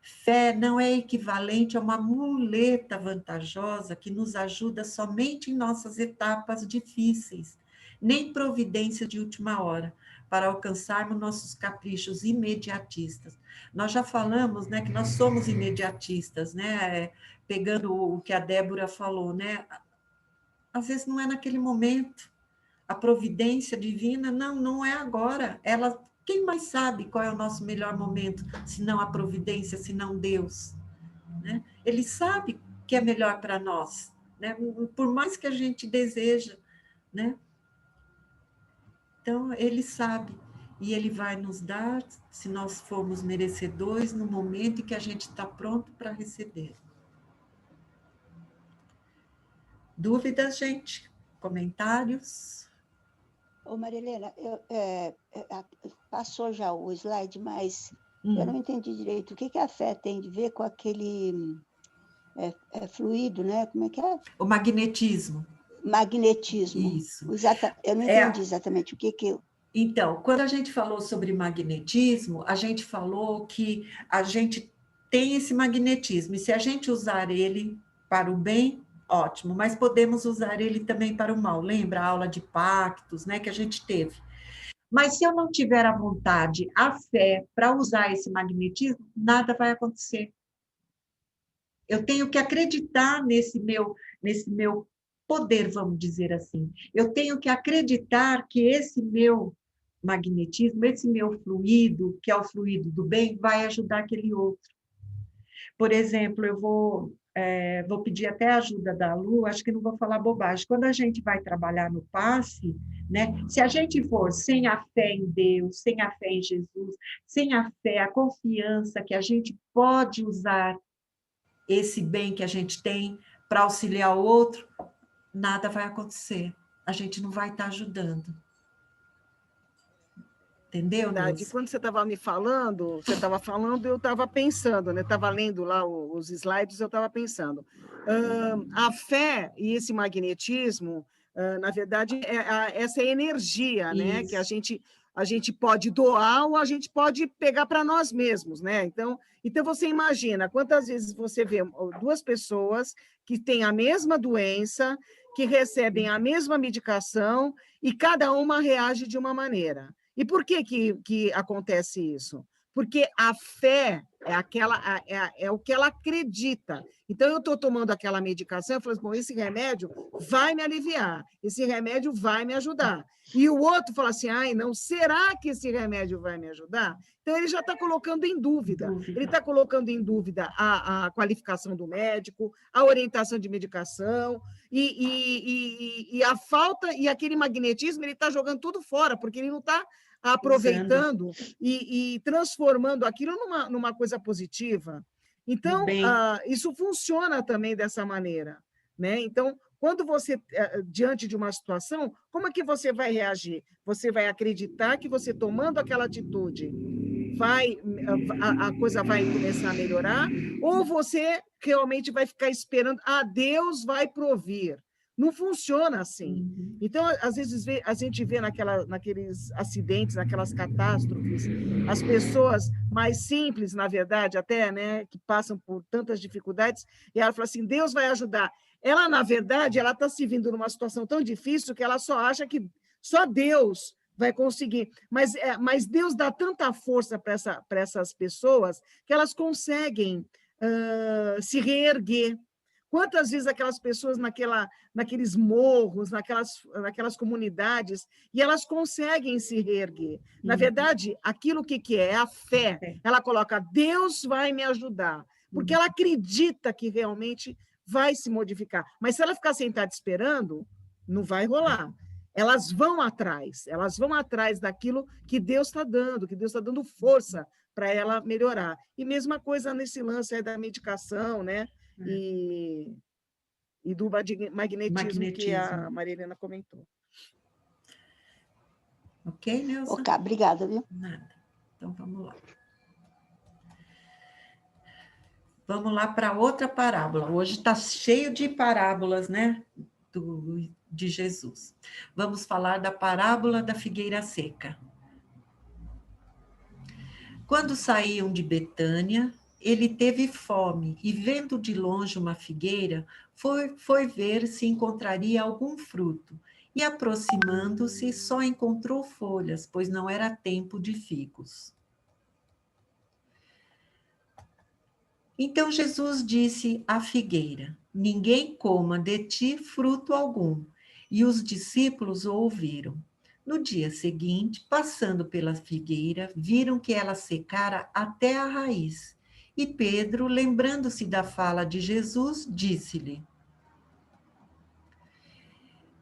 Fé não é equivalente a uma muleta vantajosa que nos ajuda somente em nossas etapas difíceis, nem providência de última hora, para alcançarmos nossos caprichos imediatistas. Nós já falamos, né, que nós somos imediatistas, né? Pegando o que a Débora falou, né? Às vezes não é naquele momento. A providência divina, não é agora. Quem mais sabe qual é o nosso melhor momento, se não a providência, se não Deus? Né? Ele sabe que é melhor para nós, né? Por mais que a gente deseja, né? Então, ele sabe, e ele vai nos dar, se nós formos merecedores, no momento em que a gente está pronto para receber. Dúvidas, gente? Comentários? Ô, Marilena, passou já o slide, mas eu não entendi direito. O que a fé tem de ver com aquele fluido, né? Como é que é? O magnetismo. Magnetismo. Isso. Eu não entendi exatamente o que eu... Então, quando a gente falou sobre magnetismo, a gente falou que a gente tem esse magnetismo, e se a gente usar ele para o bem, ótimo, mas podemos usar ele também para o mal. Lembra a aula de pactos, né, que a gente teve? Mas se eu não tiver a vontade, a fé para usar esse magnetismo, nada vai acontecer. Eu tenho que acreditar nesse meu poder, vamos dizer assim. Eu tenho que acreditar que esse meu magnetismo, esse meu fluido, que é o fluido do bem, vai ajudar aquele outro. Por exemplo, eu vou pedir até a ajuda da Lu, acho que não vou falar bobagem. Quando a gente vai trabalhar no passe, né, se a gente for sem a fé em Deus, sem a fé em Jesus, sem a fé, a confiança que a gente pode usar esse bem que a gente tem para auxiliar o outro, nada vai acontecer. A gente não vai estar ajudando. Entendeu, Nilce? Quando você estava me falando, eu estava pensando, né? Estava lendo lá os slides, eu estava pensando. A fé e esse magnetismo, na verdade, essa energia, né? Que a gente pode doar ou a gente pode pegar para nós mesmos, né? Então você imagina quantas vezes você vê duas pessoas que têm a mesma doença, que recebem a mesma medicação e cada uma reage de uma maneira. E por que acontece isso? Porque a fé é o que ela acredita. Então, eu estou tomando aquela medicação, eu falo assim, bom, esse remédio vai me aliviar, esse remédio vai me ajudar. E o outro fala assim, não, será que esse remédio vai me ajudar? Então, ele já está colocando em dúvida. Ele está colocando em dúvida a qualificação do médico, a orientação de medicação, e a falta, e aquele magnetismo, ele está jogando tudo fora, porque ele não está aproveitando e transformando aquilo numa coisa positiva. Então, isso funciona também dessa maneira, né? Então, quando você, diante de uma situação, como é que você vai reagir? Você vai acreditar que você tomando aquela atitude, a coisa vai começar a melhorar? Ou você realmente vai ficar esperando, Deus vai provir? Não funciona assim. Então, às vezes, a gente vê naqueles acidentes, naquelas catástrofes, as pessoas mais simples, na verdade, até, né, que passam por tantas dificuldades, e ela fala assim, Deus vai ajudar. Ela, na verdade, ela está se vendo numa situação tão difícil que ela só acha que só Deus vai conseguir. Mas Deus dá tanta força para essas pessoas que elas conseguem se reerguer. Quantas vezes aquelas pessoas naqueles morros, naquelas comunidades, e elas conseguem se reerguer. Na verdade, aquilo que é a fé. Ela coloca, Deus vai me ajudar, porque ela acredita que realmente vai se modificar. Mas se ela ficar sentada esperando, não vai rolar. Elas vão atrás daquilo que Deus está dando, que Deus está dando força para ela melhorar. E mesma coisa nesse lance aí da medicação, né? E do magnetismo que a Maria Helena comentou. Ok, Neuza? Ok, obrigada, viu? Nada. Então, vamos lá. Vamos lá para outra parábola. Hoje está cheio de parábolas, né? De Jesus. Vamos falar da parábola da figueira seca. Quando saíam de Betânia, ele teve fome e, vendo de longe uma figueira, foi ver se encontraria algum fruto. E, aproximando-se, só encontrou folhas, pois não era tempo de figos. Então Jesus disse à figueira: ninguém coma de ti fruto algum. E os discípulos o ouviram. No dia seguinte, passando pela figueira, viram que ela secara até a raiz. E Pedro, lembrando-se da fala de Jesus, disse-lhe: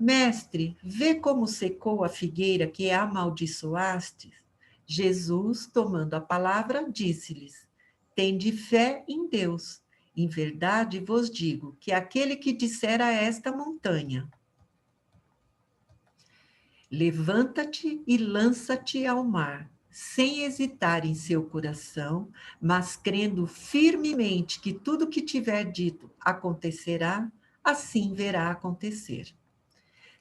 Mestre, vê como secou a figueira que amaldiçoastes? Jesus, tomando a palavra, disse-lhes: Tende fé em Deus. Em verdade vos digo que aquele que disser a esta montanha: levanta-te e lança-te ao mar, sem hesitar em seu coração, mas crendo firmemente que tudo que tiver dito acontecerá, assim verá acontecer.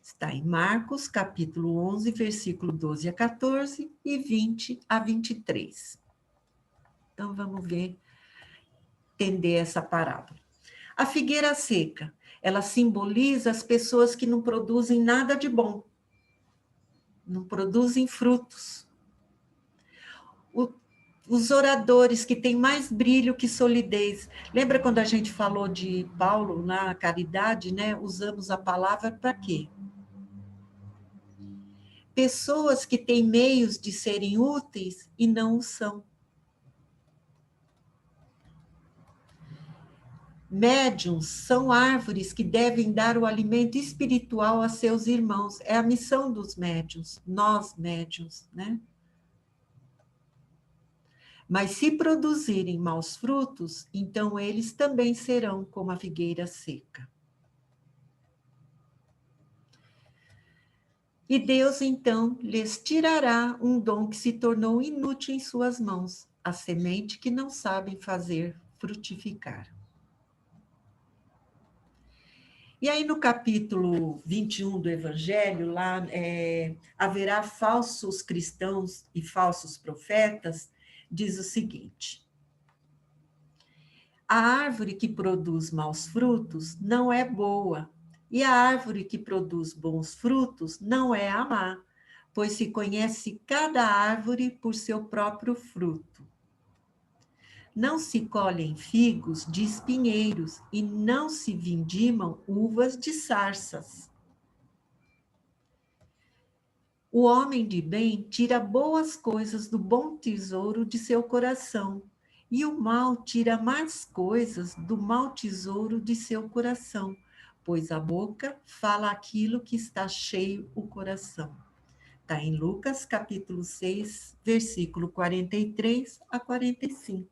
Está em Marcos, capítulo 11, versículo 12 a 14 e 20 a 23. Então, vamos ver, entender essa parábola. A figueira seca, ela simboliza as pessoas que não produzem nada de bom, não produzem frutos. Os oradores que têm mais brilho que solidez. Lembra quando a gente falou de Paulo na caridade, né? Usamos a palavra para quê? Pessoas que têm meios de serem úteis e não o são. Médiuns são árvores que devem dar o alimento espiritual a seus irmãos. É a missão dos médiuns, nós médiuns, né? Mas se produzirem maus frutos, então eles também serão como a figueira seca. E Deus, então, lhes tirará um dom que se tornou inútil em suas mãos, a semente que não sabem fazer frutificar. E aí, no capítulo 21 do Evangelho, lá haverá falsos cristãos e falsos profetas, diz o seguinte: a árvore que produz maus frutos não é boa, e a árvore que produz bons frutos não é a má, pois se conhece cada árvore por seu próprio fruto. Não se colhem figos de espinheiros e não se vindimam uvas de sarças. O homem de bem tira boas coisas do bom tesouro de seu coração, e o mal tira más coisas do mau tesouro de seu coração, pois a boca fala aquilo que está cheio o coração. Está em Lucas, capítulo 6, versículo 43 a 45.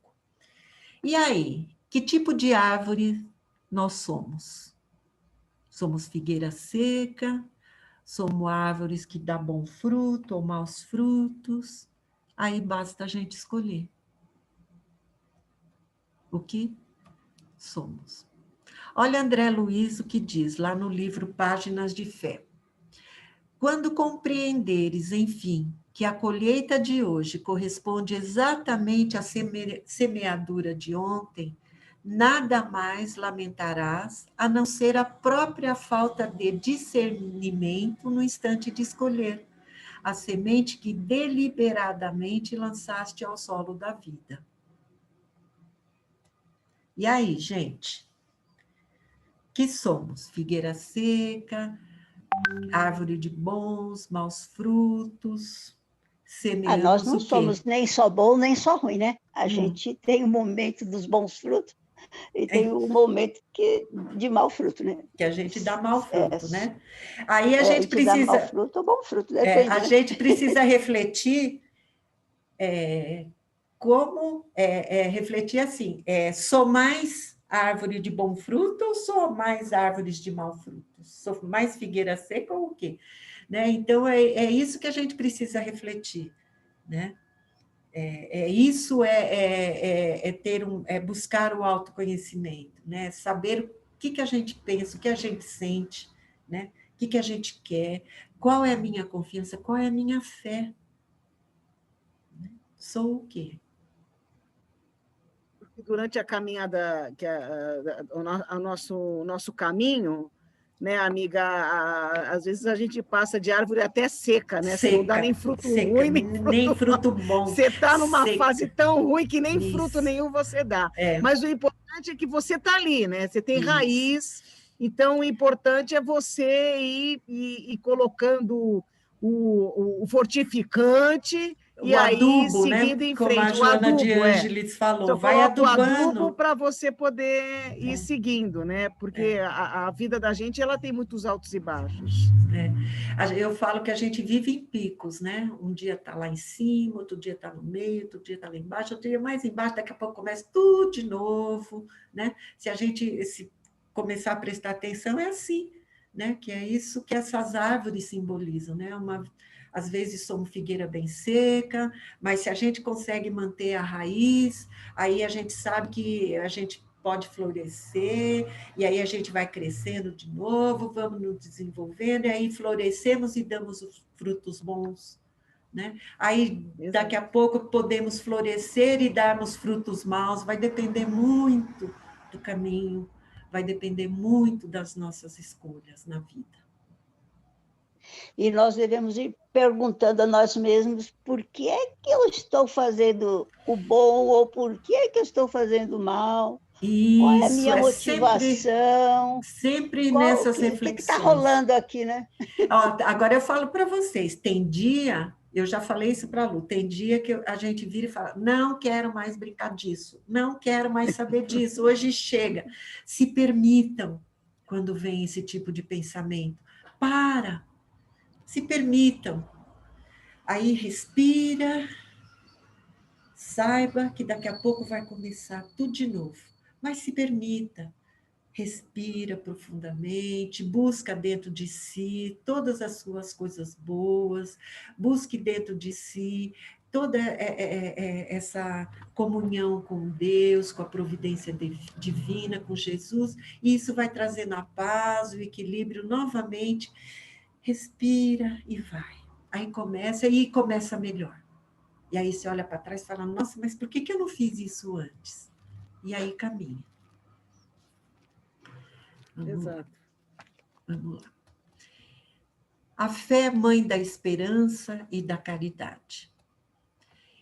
E aí, que tipo de árvore nós somos? Somos figueira seca? Somos árvores que dão bom fruto ou maus frutos? Aí basta a gente escolher o que somos. Olha André Luiz o que diz lá no livro Páginas de Fé. Quando compreenderes, enfim, que a colheita de hoje corresponde exatamente à semeadura de ontem, nada mais lamentarás, a não ser a própria falta de discernimento no instante de escolher a semente que deliberadamente lançaste ao solo da vida. E aí, gente? que somos figueira seca, árvore de bons, maus frutos, semeamos nós não o quê? somos nem só bom, nem só ruim, né? A gente tem o momento dos bons frutos e tem o momento de mau fruto, né? Que a gente dá mau fruto, né? Aí a gente precisa... dá mau fruto ou bom fruto, depende, a né? gente precisa refletir refletir assim, sou mais árvore de bom fruto ou sou mais árvores de mau fruto? Sou mais figueira seca ou o quê? Né? Então, é isso que a gente precisa refletir, né? Buscar o autoconhecimento, né? Saber o que a gente pensa, o que a gente sente, né? O que a gente quer, qual é a minha confiança, qual é a minha fé. Sou o quê? Durante a caminhada, o nosso caminho, né, amiga, às vezes a gente passa de árvore até seca, né? Você não dá nem fruto ruim, nem fruto bom. Você está numa fase tão ruim que nem fruto nenhum você dá. Mas o importante é que você está ali, né? Você tem raiz, então o importante é você ir colocando o fortificante e adubo, aí seguindo em frente. Como a Joana de Ângeles falou, Então, vai adubando. O adubo para você poder ir seguindo, né? Porque a vida da gente ela tem muitos altos e baixos. Eu falo que a gente vive em picos, né? Um dia está lá em cima, outro dia está no meio, outro dia está lá embaixo, outro dia mais embaixo, daqui a pouco começa tudo de novo, né? Se a gente começar a prestar atenção, é assim, né? Que é isso que essas árvores simbolizam, né? Às vezes somos figueira bem seca, mas se a gente consegue manter a raiz, aí a gente sabe que a gente pode florescer, e aí a gente vai crescendo de novo, vamos nos desenvolvendo, e aí florescemos e damos os frutos bons, né? Aí, daqui a pouco, podemos florescer e darmos frutos maus, vai depender muito do caminho, vai depender muito das nossas escolhas na vida. E nós devemos ir perguntando a nós mesmos por que é que eu estou fazendo o bom ou por que é que eu estou fazendo o mal. Isso, qual é a minha motivação? Sempre nessas reflexões. O que está rolando aqui, né? Agora eu falo para vocês, tem dia, eu já falei isso para a Lu, tem dia que a gente vira e fala, não quero mais brincar disso, não quero mais saber disso, hoje chega. Se permitam, quando vem esse tipo de pensamento, se permitam. Aí respira, saiba que daqui a pouco vai começar tudo de novo. Mas se permita, respira profundamente, busca dentro de si todas as suas coisas boas, busque dentro de si toda essa comunhão com Deus, com a providência divina, com Jesus, e isso vai trazendo a paz, o equilíbrio novamente. Respira e vai. Aí começa melhor. E aí você olha para trás e fala, nossa, mas por que eu não fiz isso antes? E aí caminha. Exato. Vamos lá. A fé é mãe da esperança e da caridade.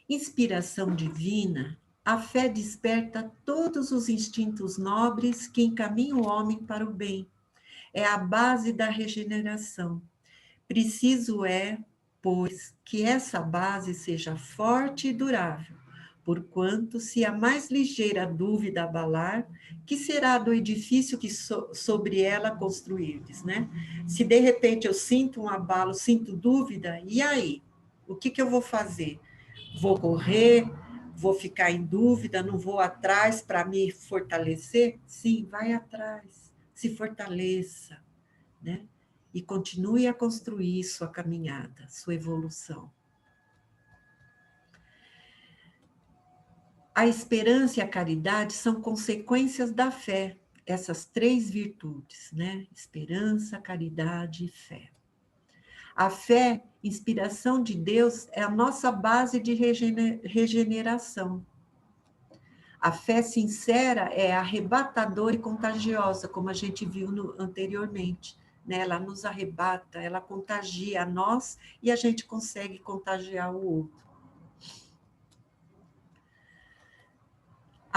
Inspiração divina, a fé desperta todos os instintos nobres que encaminham o homem para o bem. É a base da regeneração. Preciso pois, que essa base seja forte e durável, porquanto, se a mais ligeira dúvida abalar, que será do edifício que sobre ela construirdes, né? Se de repente eu sinto um abalo, sinto dúvida, e aí? O que eu vou fazer? Vou correr? Vou ficar em dúvida? Não vou atrás para me fortalecer? Sim, vai atrás, se fortaleça, né? E continue a construir sua caminhada, sua evolução. A esperança e a caridade são consequências da fé, essas três virtudes, né? Esperança, caridade e fé. A fé, inspiração de Deus, é a nossa base de regeneração. A fé sincera é arrebatadora e contagiosa, como a gente viu anteriormente. Né? Ela nos arrebata, ela contagia a nós e a gente consegue contagiar o outro.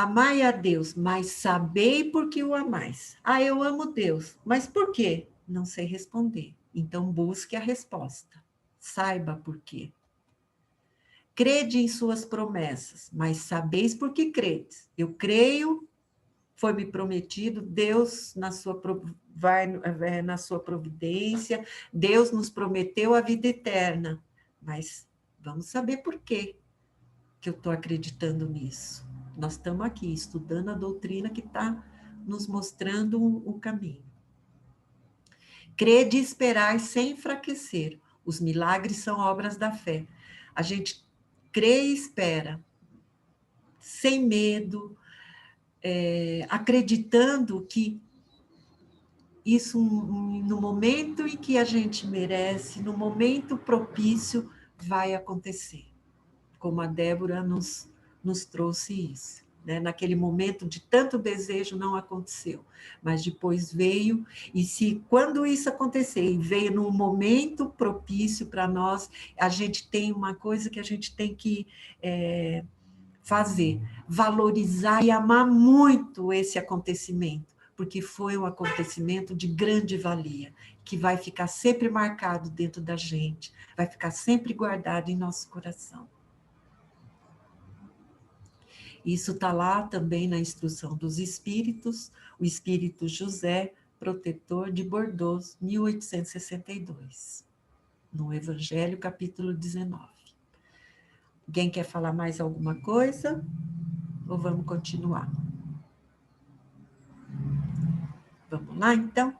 Amai a Deus, mas sabei por que o amais. Ah, eu amo Deus, mas por quê? Não sei responder. Então busque a resposta. Saiba por quê. Crede em suas promessas, mas sabeis por que credes. Eu creio, foi-me prometido, Deus vai na sua providência, Deus nos prometeu a vida eterna, mas vamos saber por quê que eu estou acreditando nisso. Nós estamos aqui estudando a doutrina que está nos mostrando o caminho. Crede e esperai sem enfraquecer. Os milagres são obras da fé. A gente crê e espera, sem medo, acreditando que isso, no momento em que a gente merece, no momento propício, vai acontecer. Como a Débora nos trouxe isso. Né? Naquele momento de tanto desejo não aconteceu, mas depois veio, e quando isso acontecer, e veio num momento propício para nós, a gente tem uma coisa que a gente tem que fazer, valorizar e amar muito esse acontecimento, porque foi um acontecimento de grande valia, que vai ficar sempre marcado dentro da gente, vai ficar sempre guardado em nosso coração. Isso está lá também na instrução dos espíritos, o espírito José, protetor de Bordeaux, 1862, no Evangelho, capítulo 19. Alguém quer falar mais alguma coisa? Ou vamos continuar? Vamos lá, então?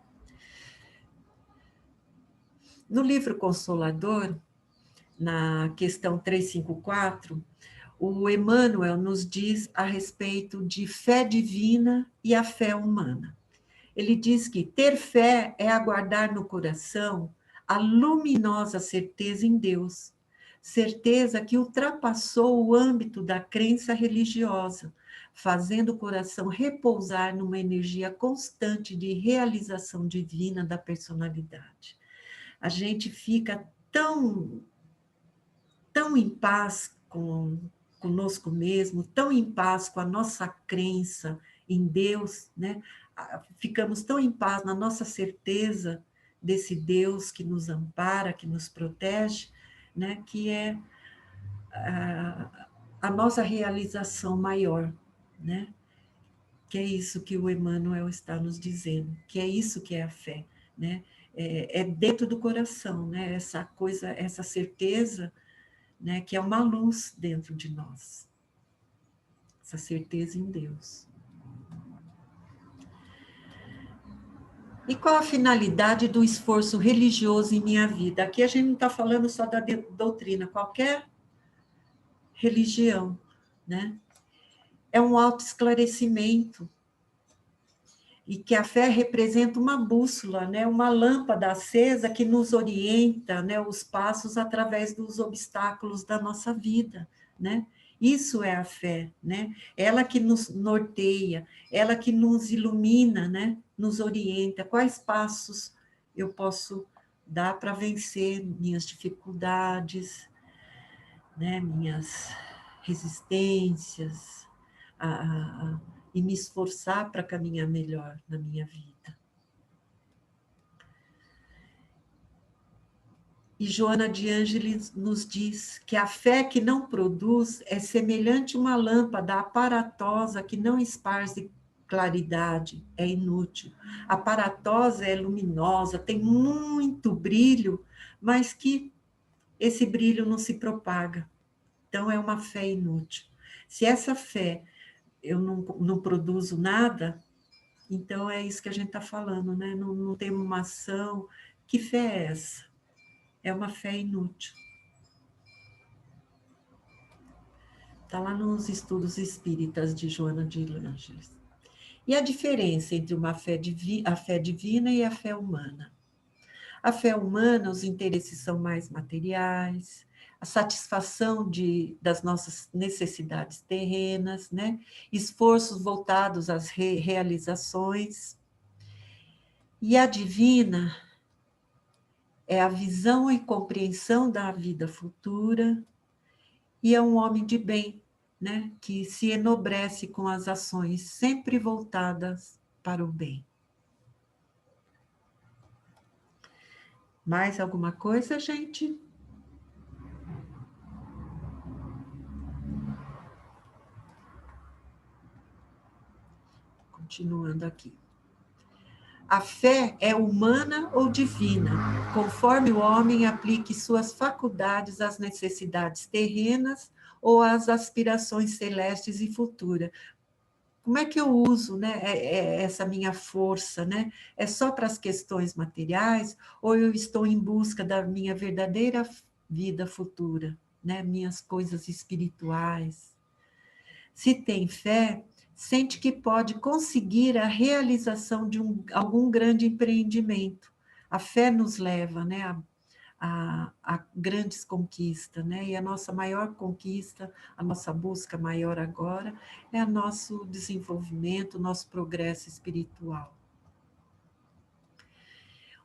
No livro Consolador, na questão 354, o Emmanuel nos diz a respeito de fé divina e a fé humana. Ele diz que ter fé é aguardar no coração a luminosa certeza em Deus, certeza que ultrapassou o âmbito da crença religiosa, fazendo o coração repousar numa energia constante de realização divina da personalidade. A gente fica tão em paz conosco mesmo, tão em paz com a nossa crença em Deus, né? Ficamos tão em paz na nossa certeza desse Deus que nos ampara, que nos protege, né? Que é a nossa realização maior, né? Que é isso que o Emmanuel está nos dizendo, que é isso que é a fé, né? É dentro do coração, né? Essa coisa, essa certeza, né, que é uma luz dentro de nós, essa certeza em Deus. E qual a finalidade do esforço religioso em minha vida? Aqui a gente não está falando só da doutrina, qualquer religião, né? É um autoesclarecimento, e que a fé representa uma bússola, né? Uma lâmpada acesa que nos orienta, né? Os passos através dos obstáculos da nossa vida, né? Isso é a fé, né? Ela que nos norteia, ela que nos ilumina, né? Nos orienta. Quais passos eu posso dar para vencer minhas dificuldades, né? Minhas resistências, e me esforçar para caminhar melhor na minha vida. E Joana de Ângeles nos diz que a fé que não produz é semelhante a uma lâmpada aparatosa que não esparze claridade, é inútil. Aparatosa é luminosa, tem muito brilho, mas que esse brilho não se propaga. Então é uma fé inútil. Se essa fé eu não produzo nada, então é isso que a gente está falando, né? Não tem uma ação. Que fé é essa? É uma fé inútil. Está lá nos estudos espíritas de Joana de Ângeles. E a diferença entre a fé divina e a fé humana? A fé humana, os interesses são mais materiais, a satisfação das nossas necessidades terrenas, né? Esforços voltados às realizações. E a divina é a visão e compreensão da vida futura, e é um homem de bem, né, que se enobrece com as ações sempre voltadas para o bem. Mais alguma coisa, gente? Continuando aqui. A fé é humana ou divina, conforme o homem aplique suas faculdades às necessidades terrenas ou às aspirações celestes e futuras. Como é que eu uso, né, essa minha força, né? É só para as questões materiais ou eu estou em busca da minha verdadeira vida futura, né? Minhas coisas espirituais. Se tem fé, sente que pode conseguir a realização de algum grande empreendimento. A fé nos leva, né, a grandes conquistas, né? E a nossa maior conquista, a nossa busca maior agora, é o nosso desenvolvimento, o nosso progresso espiritual.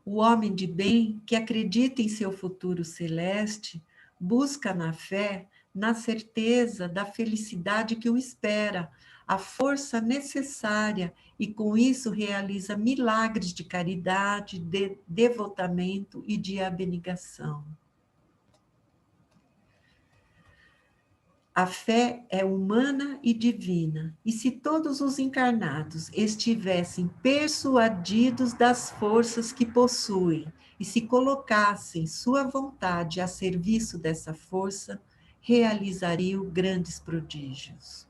O homem de bem, que acredita em seu futuro celeste, busca na fé, na certeza da felicidade que o espera, a força necessária, e com isso realiza milagres de caridade, de devotamento e de abnegação. A fé é humana e divina, e se todos os encarnados estivessem persuadidos das forças que possuem e se colocassem sua vontade a serviço dessa força, realizariam grandes prodígios.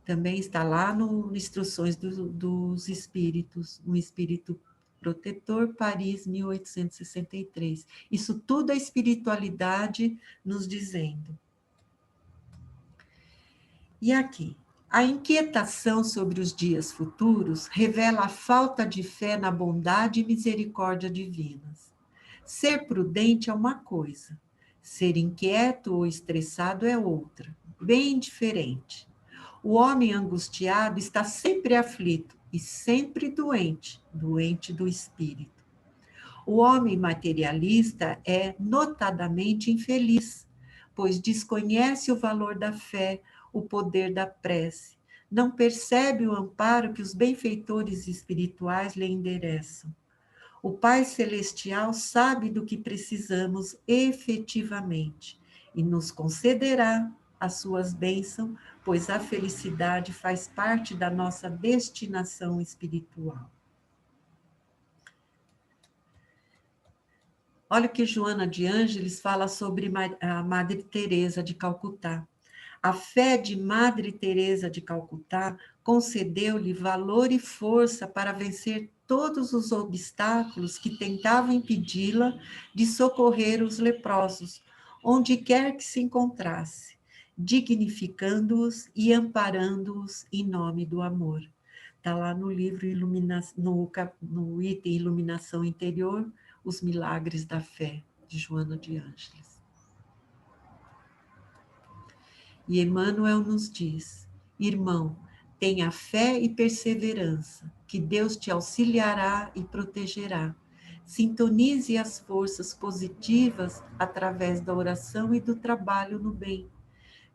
Também está lá no Instruções dos Espíritos, um Espírito Protetor, Paris, 1863. Isso tudo é espiritualidade nos dizendo. E aqui, a inquietação sobre os dias futuros revela a falta de fé na bondade e misericórdia divinas. Ser prudente é uma coisa, ser inquieto ou estressado é outra, bem diferente. O homem angustiado está sempre aflito e sempre doente, doente do espírito. O homem materialista é notadamente infeliz, pois desconhece o valor da fé, o poder da prece, não percebe o amparo que os benfeitores espirituais lhe endereçam. O Pai Celestial sabe do que precisamos efetivamente e nos concederá as suas bênçãos, pois a felicidade faz parte da nossa destinação espiritual. Olha o que Joana de Ângeles fala sobre a Madre Teresa de Calcutá. A fé de Madre Teresa de Calcutá concedeu-lhe valor e força para vencer todos os obstáculos que tentavam impedi-la de socorrer os leprosos, onde quer que se encontrasse, dignificando-os e amparando-os em nome do amor. Está lá no livro no item Iluminação Interior, Os Milagres da Fé, de Joana de Ângeles. E Emmanuel nos diz: irmão, tenha fé e perseverança, que Deus te auxiliará e protegerá. Sintonize as forças positivas através da oração e do trabalho no bem.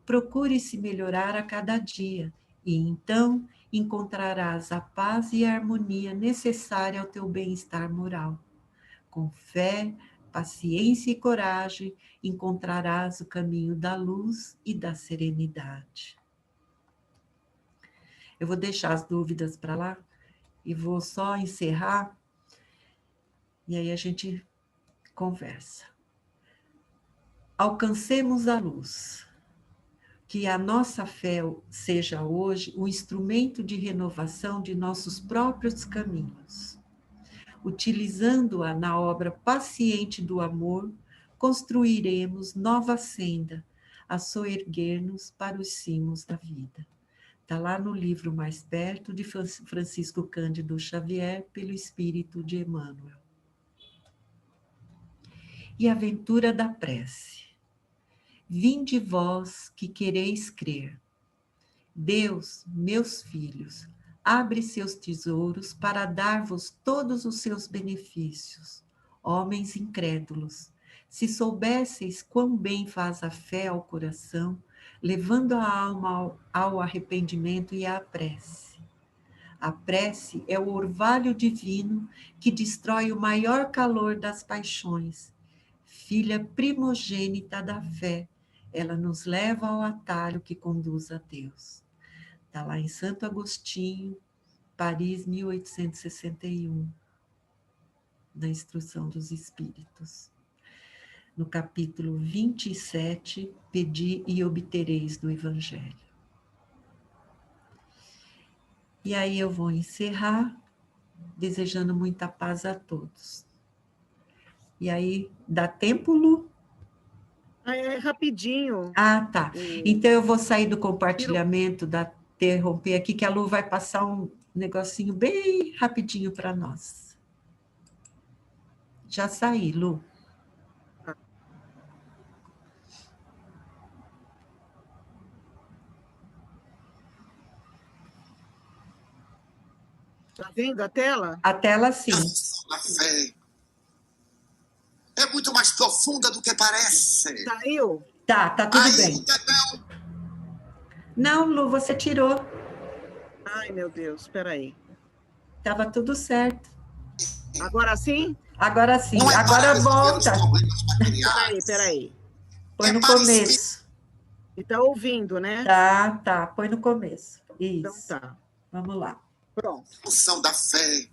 Procure se melhorar a cada dia, e então encontrarás a paz e a harmonia necessária ao teu bem-estar moral. Com fé, paciência e coragem, encontrarás o caminho da luz e da serenidade. Eu vou deixar as dúvidas para lá e vou só encerrar, e aí a gente conversa. Alcancemos a luz. Que a nossa fé seja hoje o instrumento de renovação de nossos próprios caminhos. Utilizando-a na obra paciente do amor, construiremos nova senda a soerguer-nos para os cimos da vida. Está lá no livro Mais Perto, de Francisco Cândido Xavier, pelo Espírito de Emmanuel. E a aventura da prece. Vinde vós que quereis crer. Deus, meus filhos, abre seus tesouros para dar-vos todos os seus benefícios. Homens incrédulos, Se soubesseis quão bem faz a fé ao coração, levando a alma ao arrependimento e à prece. A prece é o orvalho divino que destrói o maior calor das paixões. Filha primogênita da fé, ela nos leva ao atalho que conduz a Deus. Está lá em Santo Agostinho, Paris, 1861, na Instrução dos Espíritos. No capítulo 27, Pedi e obtereis do Evangelho. E aí eu vou encerrar, desejando muita paz a todos. E aí, dá tempo, Lu? É rapidinho. Ah, tá. Então eu vou sair do compartilhamento, interromper aqui, que a Lu vai passar um negocinho bem rapidinho para nós. Já saí, Lu. Está vendo a tela? A tela, sim. A fé é muito mais profunda do que parece. Saiu? Tá tudo bem. Não, Lu, você tirou. Ai, meu Deus, espera aí. Tava tudo certo. Agora sim? Agora sim. Agora volta. Peraí. Põe no começo. E tá ouvindo, né? Tá. Põe no começo. Isso. Então tá. Vamos lá. Pronto. A função da fé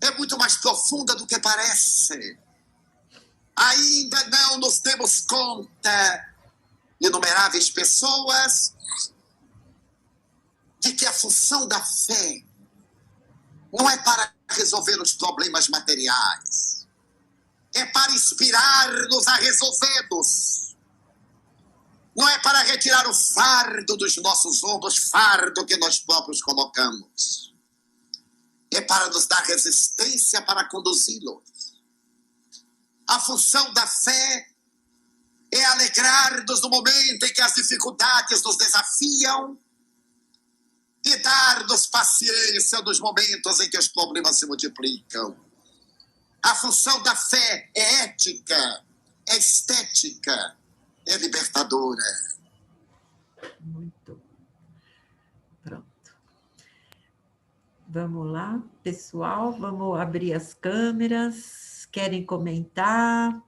é muito mais profunda do que parece. Ainda não nos demos conta, inumeráveis pessoas, de que a função da fé não é para resolver os problemas materiais, é para inspirar-nos a resolvê-los. Não é para retirar o fardo dos nossos ombros, fardo que nós próprios colocamos. É para nos dar resistência para conduzi-los. A função da fé é alegrar-nos no momento em que as dificuldades nos desafiam e dar-nos paciência nos momentos em que os problemas se multiplicam. A função da fé é ética, é estética, é libertadora. Muito. Pronto. Vamos lá, pessoal, vamos abrir as câmeras. Querem comentar?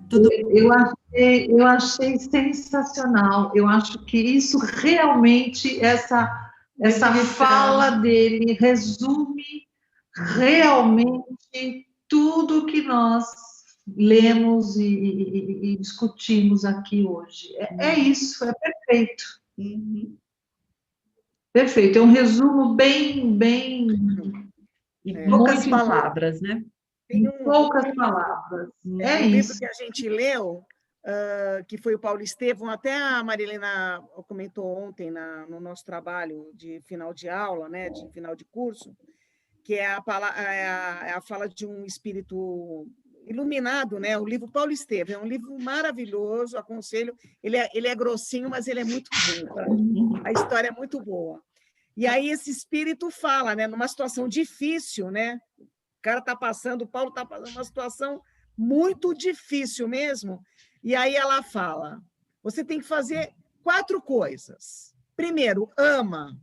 Tudo... Eu achei sensacional. Eu acho que isso realmente, essa fala dele resume realmente tudo que nós lemos e discutimos aqui hoje. É isso, é perfeito. Perfeito, é um resumo bem em poucas palavras, né? Em poucas palavras. É um isso. livro que a gente leu, que foi o Paulo Estevam, até a Marilena comentou ontem no nosso trabalho de final de aula, né, de final de curso, que é a fala de um espírito iluminado, né? O livro Paulo Estevam é um livro maravilhoso, aconselho. Ele é grossinho, mas ele é muito bom. A história é muito boa. E aí esse espírito fala, né? Numa situação difícil, né? O cara o Paulo está passando uma situação muito difícil mesmo. E aí ela fala: você tem que fazer 4 coisas. Primeiro, ama.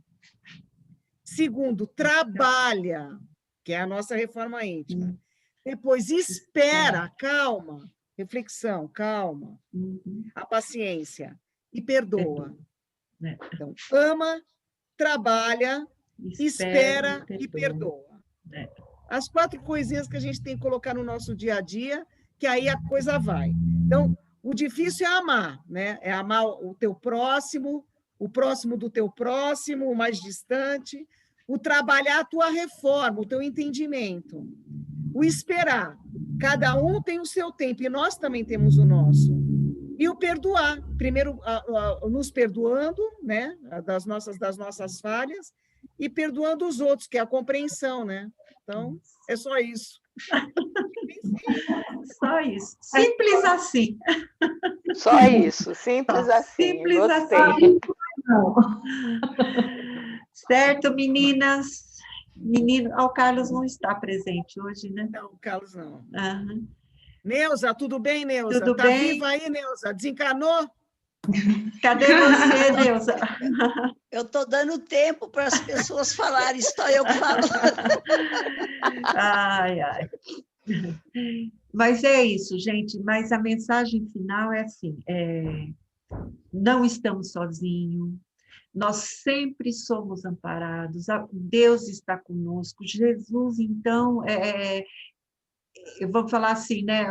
Segundo, trabalha, que é a nossa reforma íntima. Depois, espera, calma, reflexão, calma, a paciência e perdoa. Então, ama, trabalha, espera e perdoa. As 4 coisinhas que a gente tem que colocar no nosso dia a dia, que aí a coisa vai. Então, o difícil é amar, né? É amar o teu próximo, o próximo do teu próximo, o mais distante, o trabalhar a tua reforma, o teu entendimento, o esperar. Cada um tem o seu tempo e nós também temos o nosso. E o perdoar, primeiro nos perdoando, né, das nossas falhas, e perdoando os outros, que é a compreensão, né? Então, é só isso. Só isso. Simples assim. Só isso, simples assim. Simples gostei. assim. Certo, meninas? Menino, o Carlos não está presente hoje, né? Não, o Carlos não. Uhum. Neuza, tudo bem, Neuza? Tudo tá bem? Viva aí, Neuza? Desencanou? Cadê você, Neuza? Eu estou dando tempo para as pessoas falarem, só eu que falo. Ai, ai. Mas é isso, gente. Mas a mensagem final é assim: não estamos sozinhos, nós sempre somos amparados, Deus está conosco, Jesus, então, eu vou falar assim, né?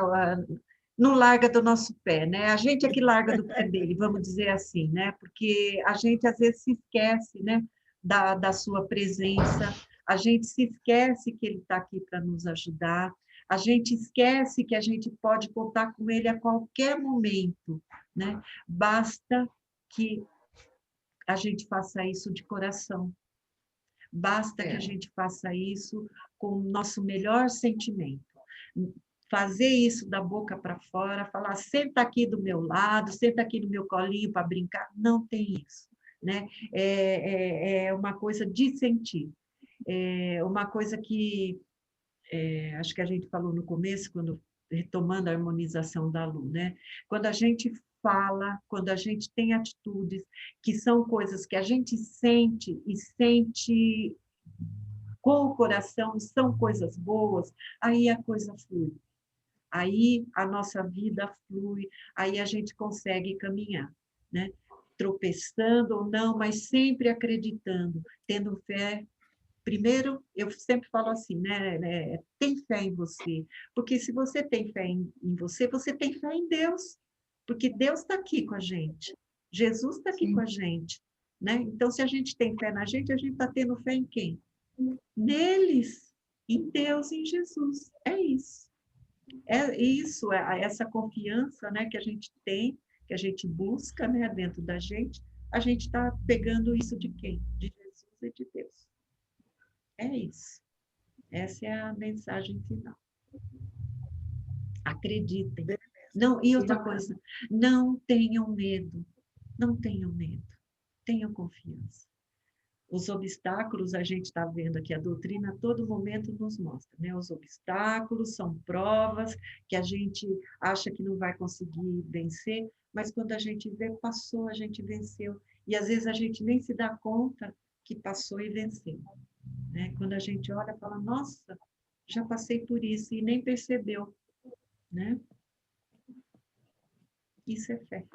Não larga do nosso pé, né? A gente é que larga do pé dele, vamos dizer assim, né? Porque a gente às vezes se esquece, né? Da sua presença, a gente se esquece que ele está aqui para nos ajudar, a gente esquece que a gente pode contar com ele a qualquer momento, né? Basta que a gente faça isso de coração, basta que a gente faça isso com o nosso melhor sentimento. Fazer isso da boca para fora, falar, senta aqui do meu lado, senta aqui no meu colinho para brincar, não tem isso, né? É uma coisa de sentir, é uma coisa que, acho que a gente falou no começo, quando retomando a harmonização da Lu, né? Quando a gente fala, quando a gente tem atitudes que são coisas que a gente sente e sente com o coração, são coisas boas, aí a coisa flui. Aí a nossa vida flui, aí a gente consegue caminhar, né? Tropeçando ou não, mas sempre acreditando, tendo fé. Primeiro, eu sempre falo assim, né? Tem fé em você, porque se você tem fé em você, você tem fé em Deus, porque Deus está aqui com a gente, Jesus está aqui com a gente, né? Então, se a gente tem fé na gente, a gente está tendo fé em quem? Neles, em Deus, em Jesus, é isso. É isso, essa confiança, né, que a gente tem, que a gente busca, né, dentro da gente, a gente está pegando isso de quem? De Jesus e de Deus. É isso. Essa é a mensagem final. Acreditem. Não, e outra coisa, não tenham medo. Não tenham medo. Tenham confiança. Os obstáculos, a gente está vendo aqui, a doutrina a todo momento nos mostra, né? Os obstáculos são provas que a gente acha que não vai conseguir vencer, mas quando a gente vê, passou, a gente venceu. E às vezes a gente nem se dá conta que passou e venceu, né? Quando a gente olha e fala, nossa, já passei por isso e nem percebeu, né? Isso é fé.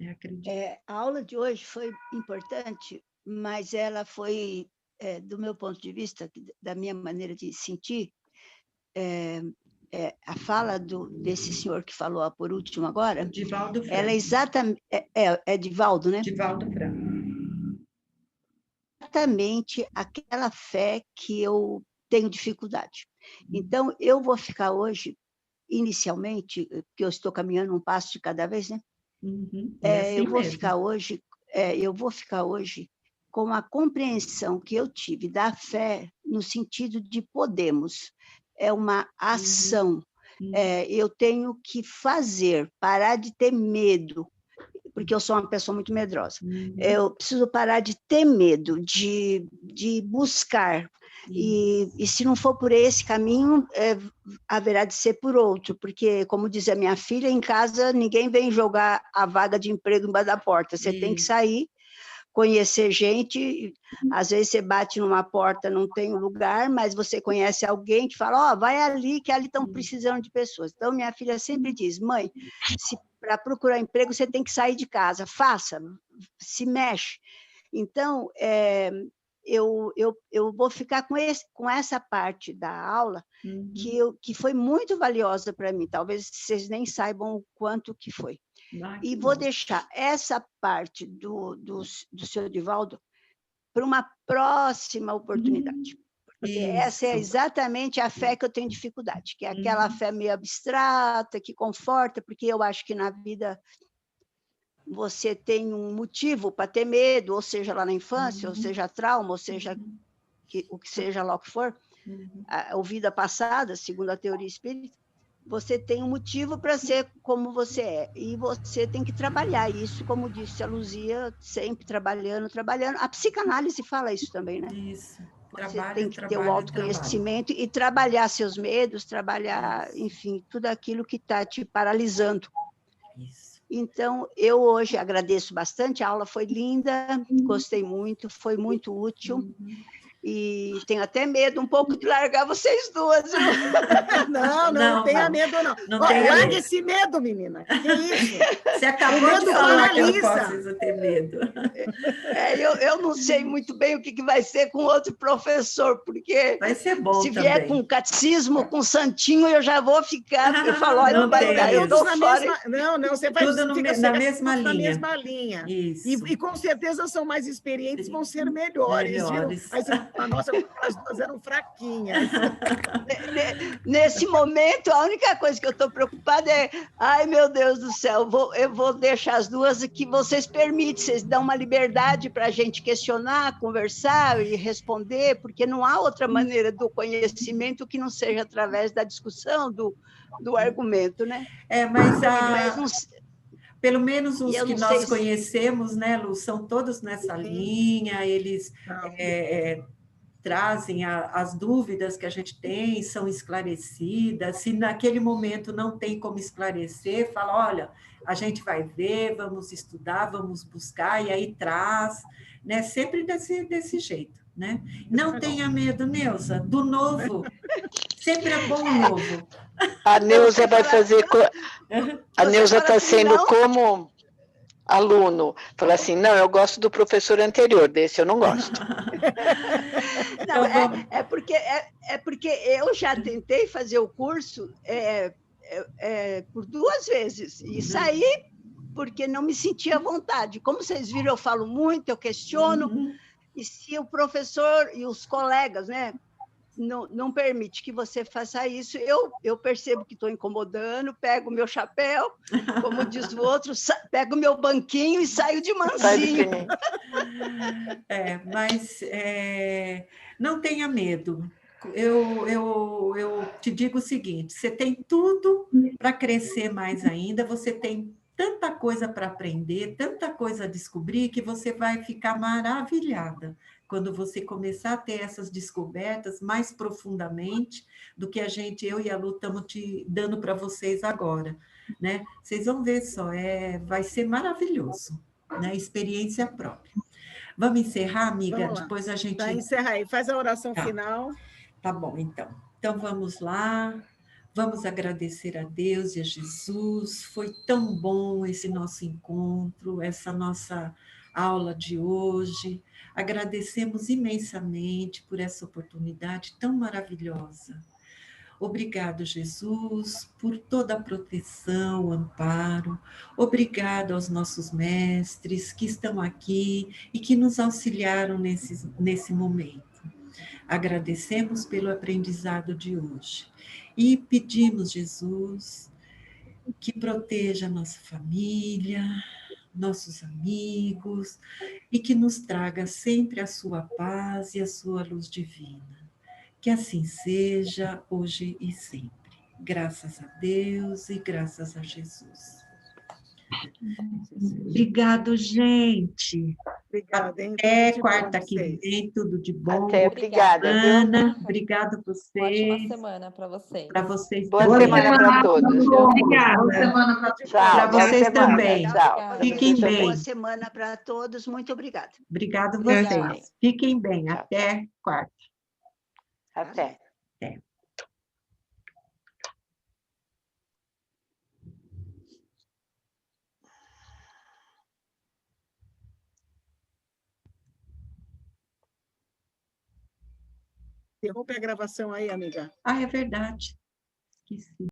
Acredito. A aula de hoje foi importante, mas ela foi, do meu ponto de vista, da minha maneira de sentir, a fala desse senhor que falou por último agora, Divaldo Franco. Ela é exatamente... É Divaldo, né? Divaldo Franco. Exatamente aquela fé que eu tenho dificuldade. Então, eu vou ficar hoje, inicialmente, porque eu estou caminhando um passo de cada vez, né? Uhum, assim eu vou ficar hoje com a compreensão que eu tive da fé no sentido de podemos, é uma ação, eu tenho que fazer, parar de ter medo, porque eu sou uma pessoa muito medrosa, eu preciso parar de ter medo, de buscar, e se não for por esse caminho, haverá de ser por outro, porque, como diz a minha filha, em casa ninguém vem jogar a vaga de emprego embaixo da porta, você tem que sair, conhecer gente, às vezes você bate numa porta, não tem lugar, mas você conhece alguém que fala, vai ali, que ali estão precisando de pessoas. Então, minha filha sempre diz, mãe, para procurar emprego, você tem que sair de casa, faça, se mexe. Então, eu vou ficar com essa parte da aula que foi muito valiosa para mim, talvez vocês nem saibam o quanto que foi. E vou deixar essa parte do senhor Divaldo para uma próxima oportunidade, porque essa é exatamente a fé que eu tenho dificuldade, que é aquela fé meio abstrata, que conforta, porque eu acho que na vida você tem um motivo para ter medo, ou seja, lá na infância, ou seja, trauma, ou seja, o que seja lá o que for, a vida passada, segundo a teoria espírita, você tem um motivo para ser como você é, e você tem que trabalhar isso, como disse a Luzia, sempre trabalhando. A psicanálise fala isso também, né? Isso. Você tem que ter o autoconhecimento e trabalhar seus medos, trabalhar, enfim, tudo aquilo que está te paralisando. Isso. Então, eu hoje agradeço bastante, a aula foi linda, gostei muito, foi muito útil. E tenho até medo um pouco de largar vocês duas. Não tenha medo, não. Larga esse medo, menina. Que isso? Você acabou de falar que eu não posso ter medo. Eu não sei muito bem o que vai ser com outro professor, porque vai ser bom se vier também. com catecismo, com santinho, eu já vou ficar. Eu falo, olha, não vai dar, eu dou fora. Não, você vai tudo na mesma linha. Na mesma linha. Isso. E com certeza são mais experientes, vão ser melhores. Viu? Aí você nossa, as duas eram fraquinhas. Nesse momento, a única coisa que eu estou preocupada é, ai, meu Deus do céu, eu vou deixar as duas que vocês permitem, vocês dão uma liberdade para a gente questionar, conversar e responder, porque não há outra maneira do conhecimento que não seja através da discussão, do argumento, né? Mas pelo menos os que nós conhecemos, né, Lu, são todos nessa linha, eles trazem as dúvidas que a gente tem, são esclarecidas. Se naquele momento não tem como esclarecer, fala, olha, a gente vai ver, vamos estudar, vamos buscar, e aí traz, né? Sempre desse jeito, né? Não tenha medo, Neuza, do novo. Sempre é bom o novo. A Neuza vai fazer... A Neuza está sendo como... aluno, fala assim, não, eu gosto do professor anterior, desse eu não gosto. Não, é porque eu já tentei fazer o curso por 2 vezes e saí porque não me sentia à vontade. Como vocês viram, eu falo muito, eu questiono, e se o professor e os colegas, né, não permite que você faça isso, eu percebo que estou incomodando, pego o meu chapéu, como diz o outro, pego o meu banquinho e saio de mansinho. Mas não tenha medo. Eu te digo o seguinte, você tem tudo para crescer mais ainda, você tem tanta coisa para aprender, tanta coisa a descobrir, que você vai ficar maravilhada quando você começar a ter essas descobertas mais profundamente do que eu e a Lu estamos te dando para vocês agora, né? Vocês vão ver só, vai ser maravilhoso, né? Experiência própria. Vamos encerrar, amiga? Depois a gente... Tá, encerra aí, faz a oração final. Tá bom, então. Então, vamos lá. Vamos agradecer a Deus e a Jesus. Foi tão bom esse nosso encontro, essa nossa aula de hoje. Agradecemos imensamente por essa oportunidade tão maravilhosa. Obrigado, Jesus, por toda a proteção, amparo. Obrigado aos nossos mestres que estão aqui e que nos auxiliaram nesse momento. Agradecemos pelo aprendizado de hoje e pedimos, Jesus, que proteja nossa família, nossos amigos, e que nos traga sempre a sua paz e a sua luz divina. Que assim seja, hoje e sempre. Graças a Deus e graças a Jesus. Obrigado, gente. Obrigada, hein? Até quarta que vem, tudo de bom. Até, obrigada. Ana, obrigado a vocês. Ótima semana para vocês. Para vocês boa também. Semana para todos. Obrigada. Boa semana para vocês também. Tchau. Fiquem bem. Boa semana para todos. Muito obrigada. Obrigado a vocês. Fiquem bem. Até quarta. Até. Até. Interrompe a gravação aí, amiga. É verdade. Esqueci.